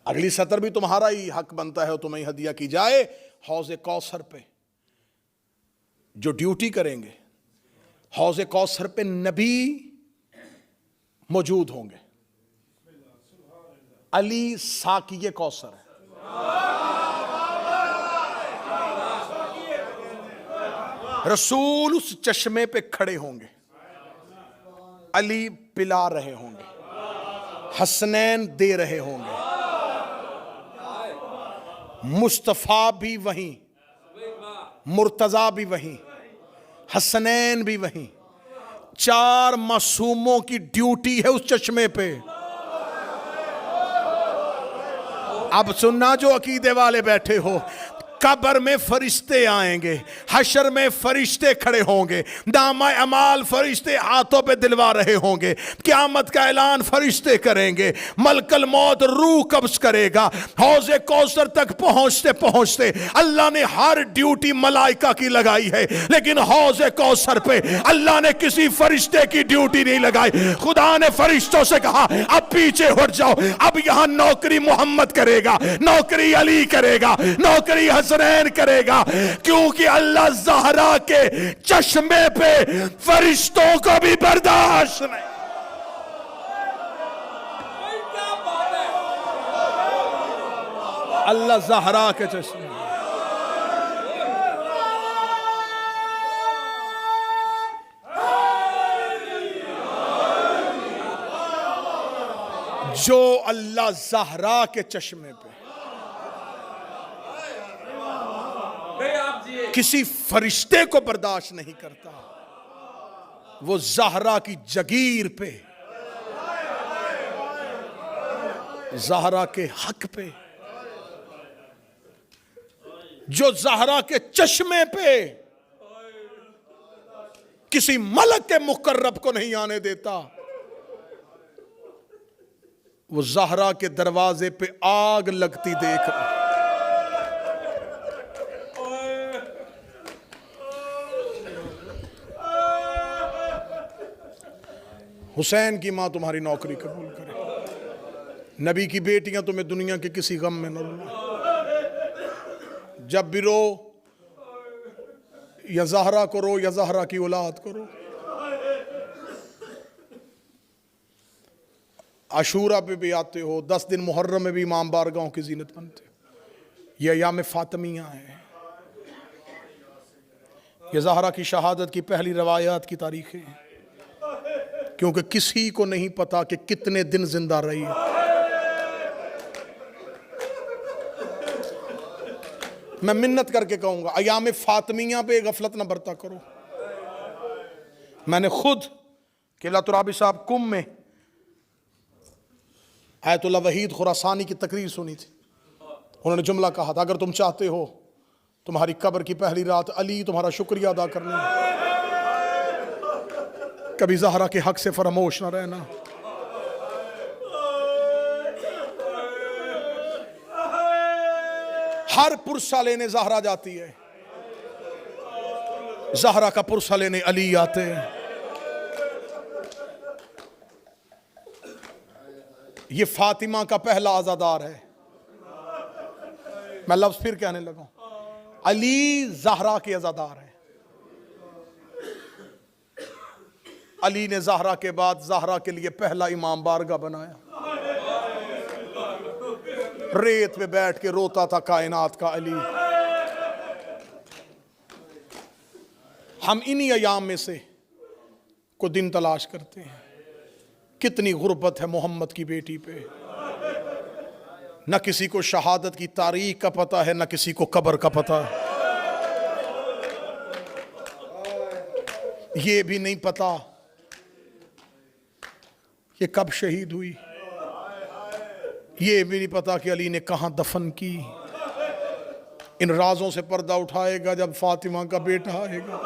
اگلی سطر بھی تمہارا ہی حق بنتا ہے اور تمہیں ہدیہ کی جائے۔ حوض کوثر پہ جو ڈیوٹی کریں گے، حوض کوثر پہ نبی موجود ہوں گے. علی ساقی کوثر ہے. رسول اس چشمے پہ کھڑے ہوں گے، علی پلا رہے ہوں گے، حسنین دے رہے ہوں گے، مصطفیٰ بھی وہیں، مرتضیٰ بھی وہیں، حسنین بھی وہیں. 4 معصوموں کی ڈیوٹی ہے اس چشمے پہ. اب سننا جو عقیدے والے بیٹھے ہو، قبر میں فرشتے آئیں گے، حشر میں فرشتے کھڑے ہوں گے، نامہ اعمال فرشتے ہاتھوں پہ دلوا رہے ہوں گے، قیامت کا اعلان فرشتے کریں گے، ملک الموت روح قبض کرے گا. حوض کوثر تک پہنچتے پہنچتے اللہ نے ہر ڈیوٹی ملائکہ کی لگائی ہے، لیکن حوض کوثر پہ اللہ نے کسی فرشتے کی ڈیوٹی نہیں لگائی. خدا نے فرشتوں سے کہا اب پیچھے ہٹ جاؤ، اب یہاں نوکری محمد کرے گا، نوکری علی کرے گا، نوکری حسنین کرے گا، کیونکہ اللہ زہرا کے چشمے پہ فرشتوں کو بھی برداشت نہیں. اللہ زہرا کے چشمے جو اللہ زہرا کے چشمے پہ کسی فرشتے کو برداشت نہیں کرتا، وہ زہرا کی جگیر پہ، زہرا کے حق پہ، جو زہرا کے چشمے پہ کسی ملک کے مقرب کو نہیں آنے دیتا، وہ زہرا کے دروازے پہ آگ لگتی دیکھ رہا. حسین کی ماں تمہاری نوکری قبول کرے، نبی کی بیٹیاں تمہیں دنیا کے کسی غم میں نہ رو. جب بھی رو یا زہرا کو رو یا زہرا کی اولاد کو رو. عاشورہ پہ بھی آتے ہو، 10 دن محرم میں بھی امام بارگاہوں کی زینت بنتے ہو. یہ ایام فاطمیہ ہیں، یہ زہرا کی شہادت کی پہلی روایات کی تاریخیں ہیں، کیونکہ کسی کو نہیں پتا کہ کتنے دن زندہ رہی ہے. میں منت کر کے کہوں گا ایام فاطمیہ پہ غفلت نہ برتا کرو. میں نے خود قلعہ ترابی صاحب کم میں آیت اللہ وحید خراسانی کی تقریر سنی تھی. انہوں نے جملہ کہا تھا اگر تم چاہتے ہو تمہاری قبر کی پہلی رات علی تمہارا شکریہ ادا کرنے، کبھی زہرا کے حق سے فراموش نہ رہنا. ہر پرسہ لینے زہرا جاتی ہے، زہرا کا پرسہ لینے علی آتے ہیں. یہ فاطمہ کا پہلا عزادار ہے. میں لفظ پھر کہنے لگا، علی زہرا کے عزادار ہے. علی نے زہرا کے بعد زہرا کے لیے پہلا امام بارگاہ بنایا. ریت پہ بیٹھ کے روتا تھا کائنات کا علی. ہم انہی ایام میں سے کو دن تلاش کرتے ہیں. کتنی غربت ہے محمد کی بیٹی پہ. نہ کسی کو شہادت کی تاریخ کا پتہ ہے، نہ کسی کو قبر کا پتہ ہے. یہ بھی نہیں پتا کہ کب شہید ہوئی. یہ بھی نہیں پتا کہ علی نے کہاں دفن کی. ان رازوں سے پردہ اٹھائے گا جب فاطمہ کا بیٹا آئے گا.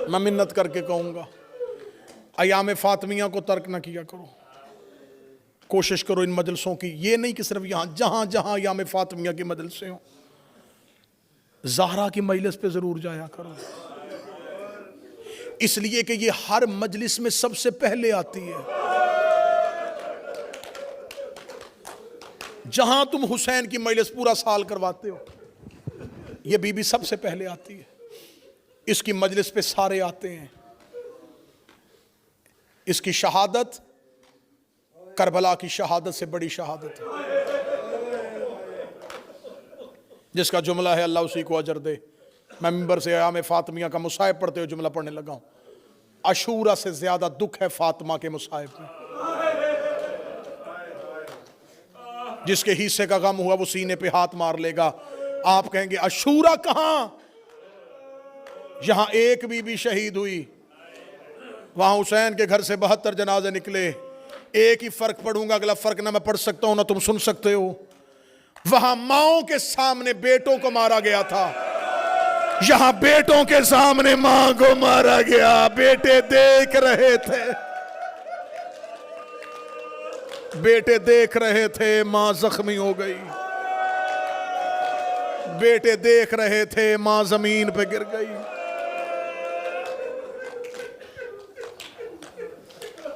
میں منت کر کے کہوں گا ایام فاطمیہ کو ترک نہ کیا کرو. کوشش کرو ان مجلسوں کی، یہ نہیں کہ صرف یہاں، جہاں جہاں ایام فاطمیہ کی مجلسیں ہوں، زہرا کی مجلس پہ ضرور جایا کرو. اس لیے کہ یہ ہر مجلس میں سب سے پہلے آتی ہے. جہاں تم حسین کی مجلس پورا سال کرواتے ہو، یہ بی بی سب سے پہلے آتی ہے، اس کی مجلس پہ سارے آتے ہیں. اس کی شہادت کربلا کی شہادت سے بڑی شہادت ہے. جس کا جملہ ہے اللہ اسی کو اجر دے. میں ممبر سے ایام فاطمیہ کا مصائب پڑھتے ہوئے جملہ پڑھنے لگا ہوں. عاشورہ سے زیادہ دکھ ہے فاطمہ کے مصائب میں. جس کے حصے کا غم ہوا وہ سینے پہ ہاتھ مار لے گا. آپ کہیں گے عاشورہ کہاں؟ یہاں ایک بی بی شہید ہوئی، وہاں حسین کے گھر سے 72 جنازے نکلے. ایک ہی فرق پڑھوں گا، اگلا فرق نہ میں پڑھ سکتا ہوں نہ تم سن سکتے ہو. وہاں ماؤں کے سامنے بیٹوں کو مارا گیا تھا، یہاں بیٹوں کے سامنے ماں کو مارا گیا. بیٹے دیکھ رہے تھے، بیٹے دیکھ رہے تھے، ماں زخمی ہو گئی. بیٹے دیکھ رہے تھے، ماں زمین پہ گر گئی.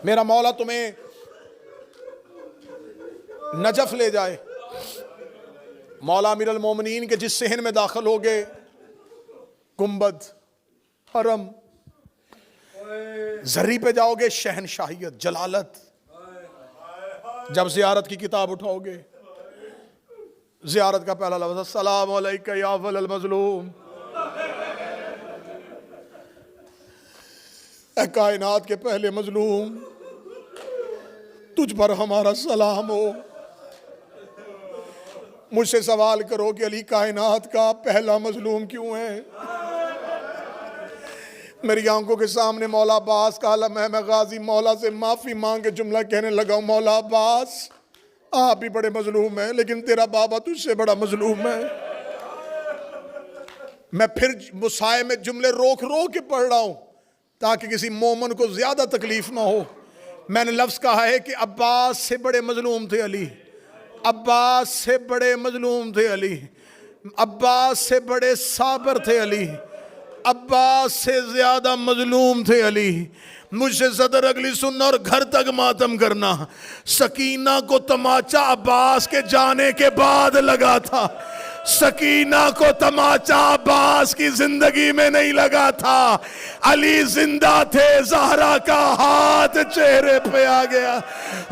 میرا مولا تمہیں نجف لے جائے. مولا امیر المومنین کے جس صحن میں داخل ہوگے، گنبد، حرم، زری پہ جاؤ گے، شہنشاہیت، جلالت. جب زیارت کی کتاب اٹھاؤ گے، زیارت کا پہلا لفظ السلام علیکہ یا ول المظلوم. اے کائنات کے پہلے مظلوم، تجھ پر ہمارا سلام ہو. مجھ سے سوال کرو کہ علی کائنات کا پہلا مظلوم کیوں ہے؟ میری آنکھوں کے سامنے مولا عباس کا عالم ہے. میں غازی مولا سے معافی مانگ کے جملہ کہنے لگا ہوں، مولا عباس آپ بھی بڑے مظلوم ہیں، لیکن تیرا بابا تجھ سے بڑا مظلوم ہے. میں پھر مصائب میں جملے روک کے پڑھ رہا ہوں تاکہ کسی مومن کو زیادہ تکلیف نہ ہو. میں نے لفظ کہا ہے کہ عباس سے بڑے مظلوم تھے علی، عباس سے بڑے مظلوم تھے علی، عباس سے بڑے صابر تھے علی، عباس سے زیادہ مظلوم تھے علی. مجھ سے صدر اگلی سننا اور گھر تک ماتم کرنا. سکینہ کو تماچا عباس کے جانے کے بعد لگا تھا، سکینہ کو تماچا عباس کی زندگی میں نہیں لگا تھا. علی زندہ تھے، زہرا کا ہاتھ چہرے پہ آ گیا،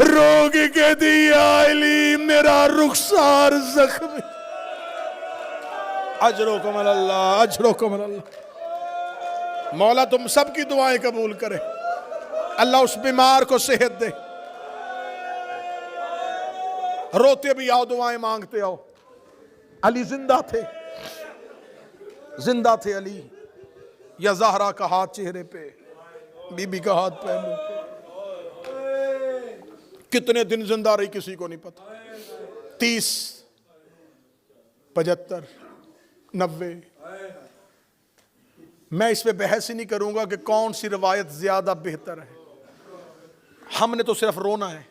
روگ کے دیا علی میرا رخسار زخمی. اجرکم اللہ، اجرکم اللہ. مولا تم سب کی دعائیں قبول کرے. اللہ اس بیمار کو صحت دے. روتے بھی آؤ، دعائیں مانگتے آؤ. علی زندہ تھے، زندہ تھے علی. یا زہرا کا ہاتھ چہرے پہ، بی بی کا ہاتھ پہنو پہ. کتنے دن زندہ رہی کسی کو نہیں پتا. 30 75 90. میں اس پہ بحث ہی نہیں کروں گا کہ کون سی روایت زیادہ بہتر ہے. ہم نے تو صرف رونا ہے.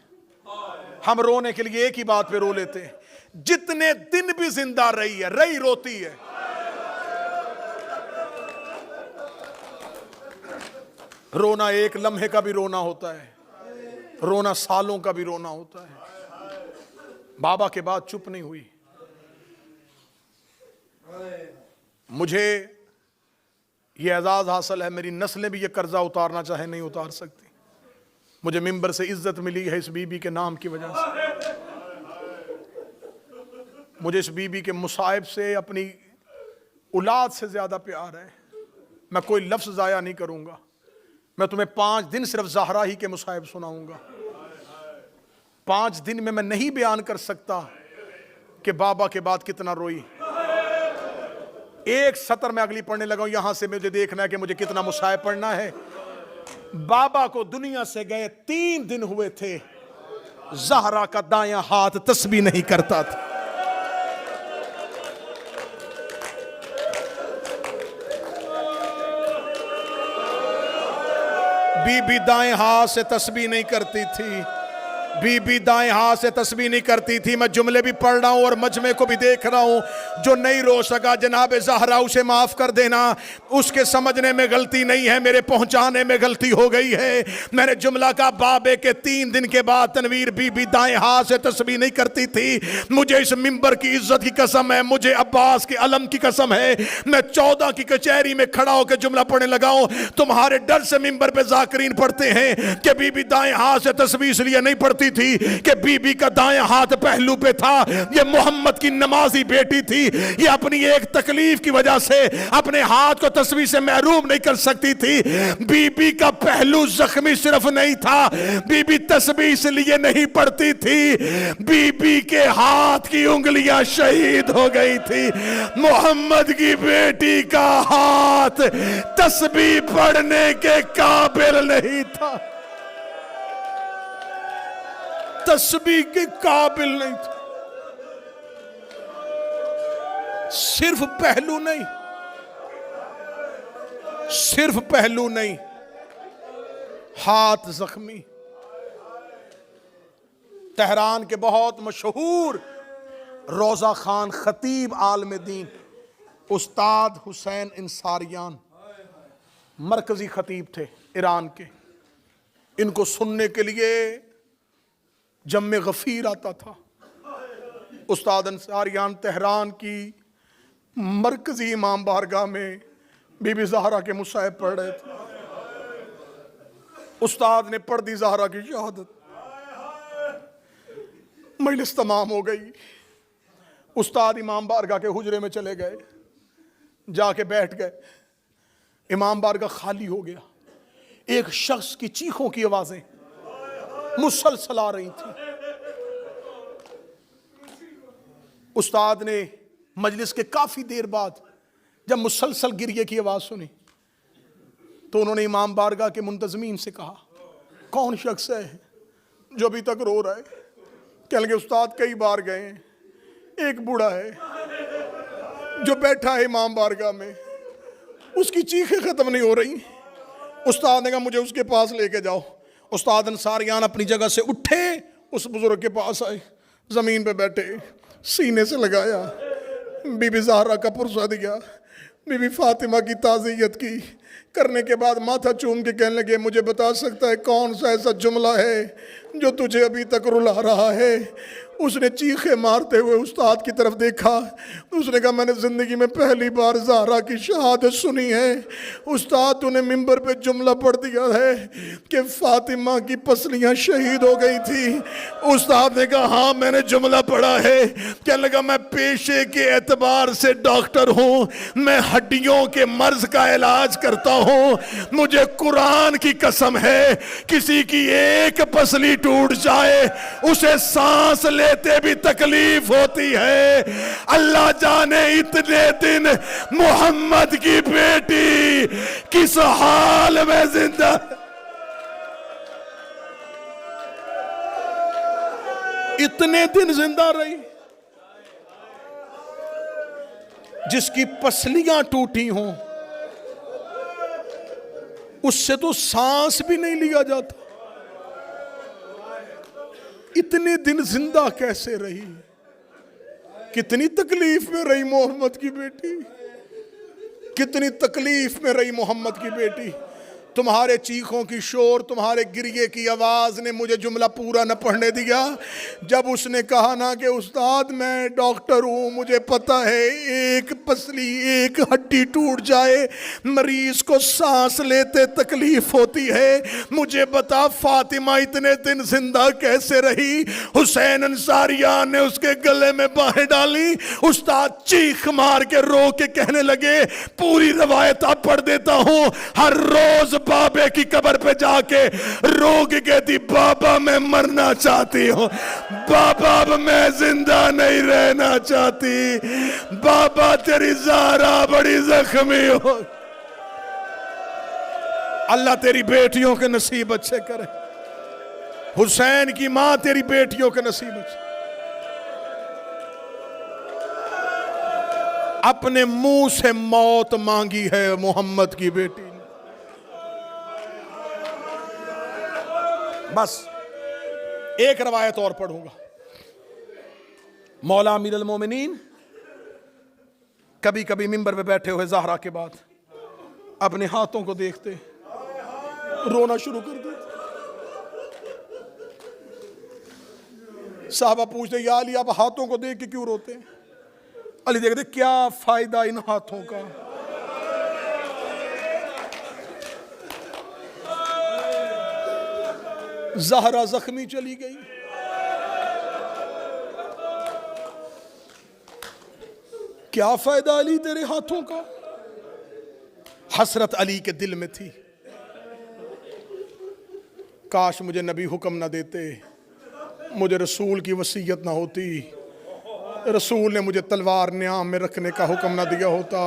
ہم رونے کے لیے ایک ہی بات پہ رو لیتے ہیں. جتنے دن بھی زندہ رہی ہے، رہی روتی ہے. رونا ایک لمحے کا بھی رونا ہوتا ہے، رونا سالوں کا بھی رونا ہوتا ہے. بابا کے بعد چپ نہیں ہوئی. مجھے یہ اعزاز حاصل ہے، میری نسلیں بھی یہ قرضہ اتارنا چاہے نہیں اتار سکتی. مجھے ممبر سے عزت ملی ہے اس بی بی کے نام کی وجہ سے. مجھے اس بی بی کے مصائب سے، اپنی اولاد سے زیادہ پیار ہے. میں کوئی لفظ ضائع نہیں کروں گا. میں تمہیں 5 دن صرف زہرا ہی کے مصائب سناؤں گا. 5 دن میں نہیں بیان کر سکتا کہ بابا کے بعد کتنا روئی. ایک سطر میں اگلی پڑھنے لگا ہوں. یہاں سے مجھے دیکھنا ہے کہ مجھے کتنا مصائب پڑھنا ہے. بابا کو دنیا سے گئے 3 دن ہوئے تھے. زہرا کا دایاں ہاتھ تسبیح نہیں کرتا تھا. بی بی دائیں ہاتھ سے تسبیح نہیں کرتی تھی. بی بی دائیں ہاتھ سے تسبیح نہیں کرتی تھی. میں جملے بھی پڑھ رہا ہوں اور مجمع کو بھی دیکھ رہا ہوں. جو نہیں رو سکا جناب زہرا اسے معاف کر دینا. اس کے سمجھنے میں غلطی نہیں ہے, میرے پہنچانے میں غلطی ہو گئی ہے. میں نے جملہ کا بابے کے 3 دن کے بعد تنویر بی بی دائیں ہاتھ سے تسبیح نہیں کرتی تھی. مجھے اس ممبر کی عزت کی قسم ہے, مجھے عباس کے علم کی قسم ہے, میں 14 کی کچہری میں کھڑا ہو کے جملہ پڑھنے لگا ہوں. تمہارے ڈر سے ممبر پہ ذاکرین پڑھتے ہیں کہ بی بی دائیں ہاتھ سے تسبیح اس لیے نہیں پڑھتی تھی کہ بی بی کا دائیں ہاتھ پہلو پہ تھا. یہ محمد کی نمازی بیٹی تھی, یہ اپنی ایک تکلیف کی وجہ سے اپنے ہاتھ کو تسبیح سے محروم نہیں کر سکتی تھی. بی بی کا پہلو زخمی صرف نہیں تھا, بی بی تسبیح اس لیے نہیں پڑھتی تھی, بی بی کے ہاتھ کی انگلیاں شہید ہو گئی تھی. محمد کی بیٹی کا ہاتھ تسبیح پڑھنے کے قابل نہیں تھا, تسبیح کے قابل نہیں تھا. صرف پہلو نہیں, صرف پہلو نہیں, ہاتھ زخمی. تہران کے بہت مشہور روضہ خان خطیب عالم دین استاد حسین انصاریان مرکزی خطیب تھے ایران کے. ان کو سننے کے لیے جم غفیر آتا تھا. استاد انصاریان تہران کی مرکزی امام بارگاہ میں بی بی زہرا کے مصائب پڑھ رہے تھے. استاد نے پڑھ دی زہرا کی شہادت, مجلس تمام ہو گئی. استاد امام بارگاہ کے حجرے میں چلے گئے, جا کے بیٹھ گئے. امام بارگاہ خالی ہو گیا. ایک شخص کی چیخوں کی آوازیں مسلسل آ رہی تھی. استاد نے مجلس کے کافی دیر بعد جب مسلسل گریے کی آواز سنی تو انہوں نے امام بارگاہ کے منتظمین سے کہا, کون شخص ہے جو ابھی تک رو رہا ہے؟ کہنے لگے استاد کئی بار گئے ہیں, ایک بوڑھا ہے جو بیٹھا ہے امام بارگاہ میں, اس کی چیخیں ختم نہیں ہو رہی. استاد نے کہا مجھے اس کے پاس لے کے جاؤ. استاد انصاریان اپنی جگہ سے اٹھے, اس بزرگ کے پاس آئے, زمین پہ بیٹھے, سینے سے لگایا, بی بی زہرا کا پرسہ دیا, بی بی فاطمہ کی تعزیت کی. کرنے کے بعد ماتھا چوم کے کہنے لگے مجھے بتا سکتا ہے کون سا ایسا جملہ ہے جو تجھے ابھی تک رلا رہا ہے؟ اس نے چیخیں مارتے ہوئے استاد کی طرف دیکھا. اس نے کہا میں نے زندگی میں پہلی بار زہرا کی شہادت سنی ہے. استاد تو نے ممبر پہ جملہ پڑھ دیا ہے کہ فاطمہ کی پسلیاں شہید ہو گئی تھی. استاد نے کہا ہاں میں نے جملہ پڑھا ہے. کہنے لگا میں پیشے کے اعتبار سے ڈاکٹر ہوں, میں ہڈیوں کے مرض کا علاج کرتا ہوں. مجھے قرآن کی قسم ہے کسی کی ایک پسلی ٹوٹ جائے اسے سانس لیتے بھی تکلیف ہوتی ہے. اللہ جانے اتنے دن محمد کی بیٹی کس حال میں زندہ, اتنے دن زندہ رہی. جس کی پسلیاں ٹوٹی ہوں اس سے تو سانس بھی نہیں لیا جاتا. اتنے دن زندہ کیسے رہی؟ کتنی تکلیف میں رہی محمد کی بیٹی, کتنی تکلیف میں رہی محمد کی بیٹی. تمہارے چیخوں کی شور, تمہارے گریے کی آواز نے مجھے جملہ پورا نہ پڑھنے دیا. جب اس نے کہا نا کہ استاد میں ڈاکٹر ہوں, مجھے پتا ہے ایک پسلی ایک ہڈی ٹوٹ جائے مریض کو سانس لیتے تکلیف ہوتی ہے, مجھے بتا فاطمہ اتنے دن زندہ کیسے رہی؟ حسین انصاریان نے اس کے گلے میں باہیں ڈالی. استاد چیخ مار کے رو کے کہنے لگے پوری روایت اب پڑھ دیتا ہوں. ہر روز بابے کی قبر پہ جا کے رو کے کہتی بابا میں مرنا چاہتی ہوں, بابا اب میں زندہ نہیں رہنا چاہتی, بابا تیری زہرا بڑی زخمی ہو. اللہ تیری بیٹیوں کے نصیب اچھے کرے. حسین کی ماں تیری بیٹیوں کے نصیب اچھے. اپنے منہ سے موت مانگی ہے محمد کی بیٹی نے. بس ایک روایت اور پڑھوں گا. مولا امیر المومنین کبھی کبھی ممبر پہ بیٹھے ہوئے زہرا کے بعد اپنے ہاتھوں کو دیکھتے رونا شروع کر دیتے. صحابہ پوچھتے یا علی آپ ہاتھوں کو دیکھ کے کیوں روتے ہیں؟ علی دیکھتے کیا فائدہ ان ہاتھوں کا. زہرا زخمی چلی گئی. کیا فائدہ علی تیرے ہاتھوں کا؟ حسرت علی کے دل میں تھی کاش مجھے نبی حکم نہ دیتے, مجھے رسول کی وصیت نہ ہوتی, رسول نے مجھے تلوار نیام میں رکھنے کا حکم نہ دیا ہوتا.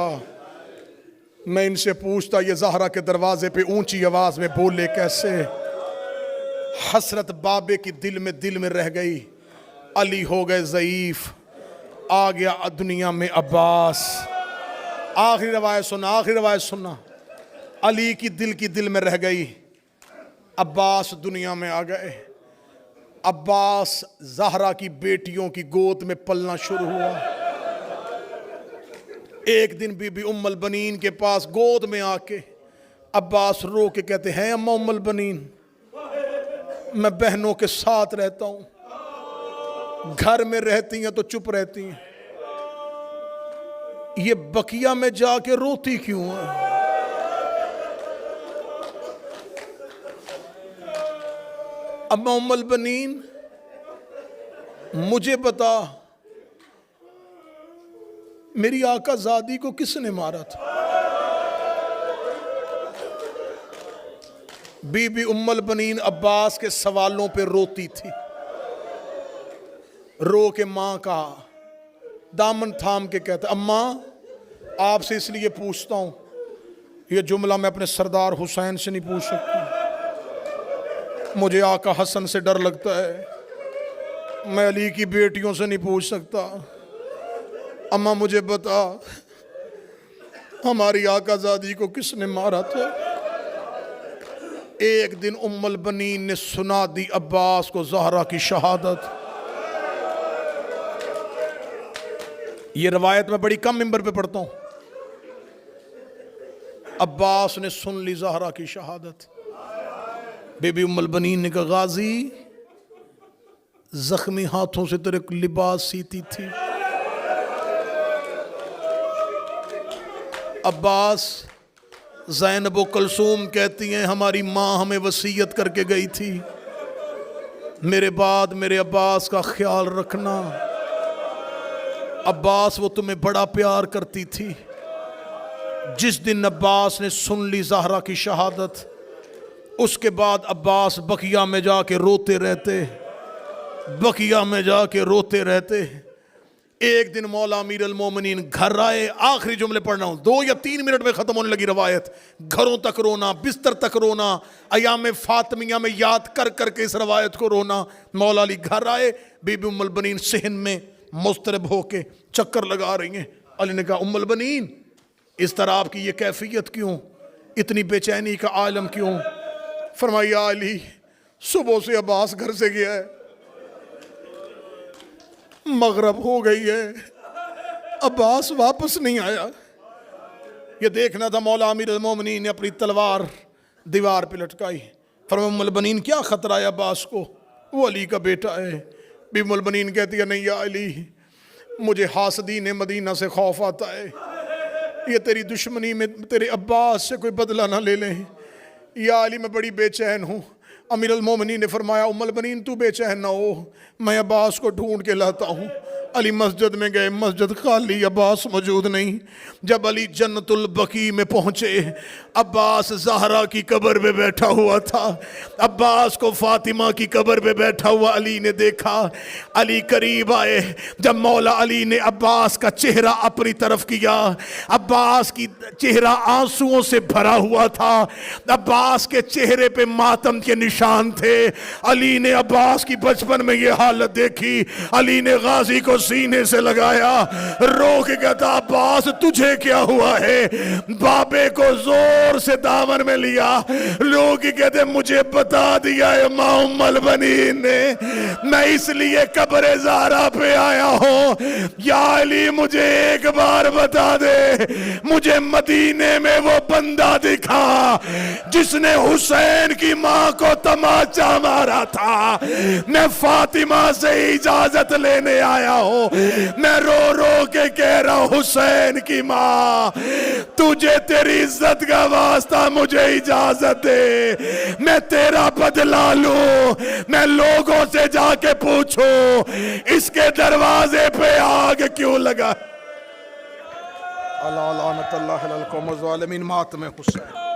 میں ان سے پوچھتا یہ زہرا کے دروازے پہ اونچی آواز میں بولے کیسے. حسرت بابے کی دل میں رہ گئی. علی ہو گئے ضعیف, آ گیا دنیا میں عباس. آخری روایت سننا. علی کی دل میں رہ گئی, عباس دنیا میں آ گئے. عباس زہرا کی بیٹیوں کی گود میں پلنا شروع ہوا. ایک دن بی بی ام البنین کے پاس گود میں آ کے عباس رو کے کہتے ہیں اماں ام البنین میں بہنوں کے ساتھ رہتا ہوں, گھر میں رہتی ہیں تو چپ رہتی ہیں, یہ بقیہ میں جا کے روتی کیوں ہیں؟ اماں ام البنین مجھے بتا میری آقا زادی کو کس نے مارا تھا؟ بی بی ام البنین عباس کے سوالوں پہ روتی تھی. رو کے ماں کا دامن تھام کے کہتا اماں آپ سے اس لیے پوچھتا ہوں, یہ جملہ میں اپنے سردار حسین سے نہیں پوچھ سکتا, مجھے آقا حسن سے ڈر لگتا ہے, میں علی کی بیٹیوں سے نہیں پوچھ سکتا. اماں مجھے بتا ہماری آقا زادی کو کس نے مارا تھا؟ ایک دن ام البنین نے سنا دی عباس کو زہرا کی شہادت. یہ روایت میں بڑی کم ممبر پہ پڑھتا ہوں. عباس نے سن لی زہرا کی شہادت. بی بی ام البنین نے کہا غازی زخمی ہاتھوں سے تیرے لباس سیتی تھی. عباس زینب و کلثوم کہتی ہیں ہماری ماں ہمیں وصیت کر کے گئی تھی میرے بعد میرے عباس کا خیال رکھنا. عباس وہ تمہیں بڑا پیار کرتی تھی. جس دن عباس نے سن لی زہرا کی شہادت اس کے بعد عباس بقیہ میں جا کے روتے رہتے. ایک دن مولا امیر المومنین گھر آئے. آخری جملے پڑھنا ہوں, 2 یا 3 منٹ میں ختم ہونے لگی روایت. گھروں تک رونا, بستر تک رونا, ایام فاطمیہ میں یاد کر کر کے اس روایت کو رونا. مولا علی گھر آئے, بی بی ام البنین صحن میں مضطرب ہو کے چکر لگا رہی ہیں. علی نے کہا ام البنین اس طرح آپ کی یہ کیفیت کیوں, اتنی بے چینی کا عالم کیوں؟ فرمایا علی صبح سے عباس گھر سے گیا ہے, مغرب ہو گئی ہے, عباس واپس نہیں آیا. یہ دیکھنا تھا. مولا امیر المومنین نے اپنی تلوار دیوار پہ لٹکائی. فرمایا ام البنین کیا خطرہ ہے عباس کو, وہ علی کا بیٹا ہے. بی ام البنین کہتی ہے نہیں یا علی مجھے حاسدین مدینہ سے خوف آتا ہے, یہ تیری دشمنی میں تیرے عباس سے کوئی بدلہ نہ لے لیں. یا علی میں بڑی بے چین ہوں. امیر المومنین نے فرمایا ام البنین تو بے چین نہ ہو, میں عباس کو ڈھونڈ کے لاتا ہوں. علی مسجد میں گئے, مسجد خالی, عباس موجود نہیں. جب علی جنت البقیع میں پہنچے عباس زہرا کی قبر پہ بیٹھا ہوا تھا. عباس کو فاطمہ کی قبر پہ بیٹھا ہوا علی نے دیکھا. علی قریب آئے. جب مولا علی نے عباس کا چہرہ اپنی طرف کیا, عباس کی چہرہ آنسوؤں سے بھرا ہوا تھا. عباس کے چہرے پہ ماتم کے نشان تھے. علی نے عباس کی بچپن میں یہ حالت دیکھی. علی نے غازی کو سینے سے لگایا، رو کے کہتا عباس تجھے کیا ہوا ہے؟ بابے کو زور سے دامن میں لیا، لوگ کہتے مجھے بتا دیا امام ام البنین نے، میں اس لیے قبر زہرا پہ آیا ہوں، یا علی مجھے ایک بار بتا دے، مجھے مدینے میں وہ بندہ دکھا جس نے حسین کی ماں کو تماچا مارا تھا۔ میں فاطمہ سے اجازت لینے آیا ہوں، میں رو رو کے کہہ رہا ہوں حسین کی ماں تجھے تیری عزت کا واسطہ مجھے اجازت دے، میں تیرا بدلہ لوں، میں لوگوں سے جا کے پوچھوں اس کے دروازے پہ آگ کیوں لگا؟ اللہ لعنت اللہ علی القوم الظالمین، ماتم حسین۔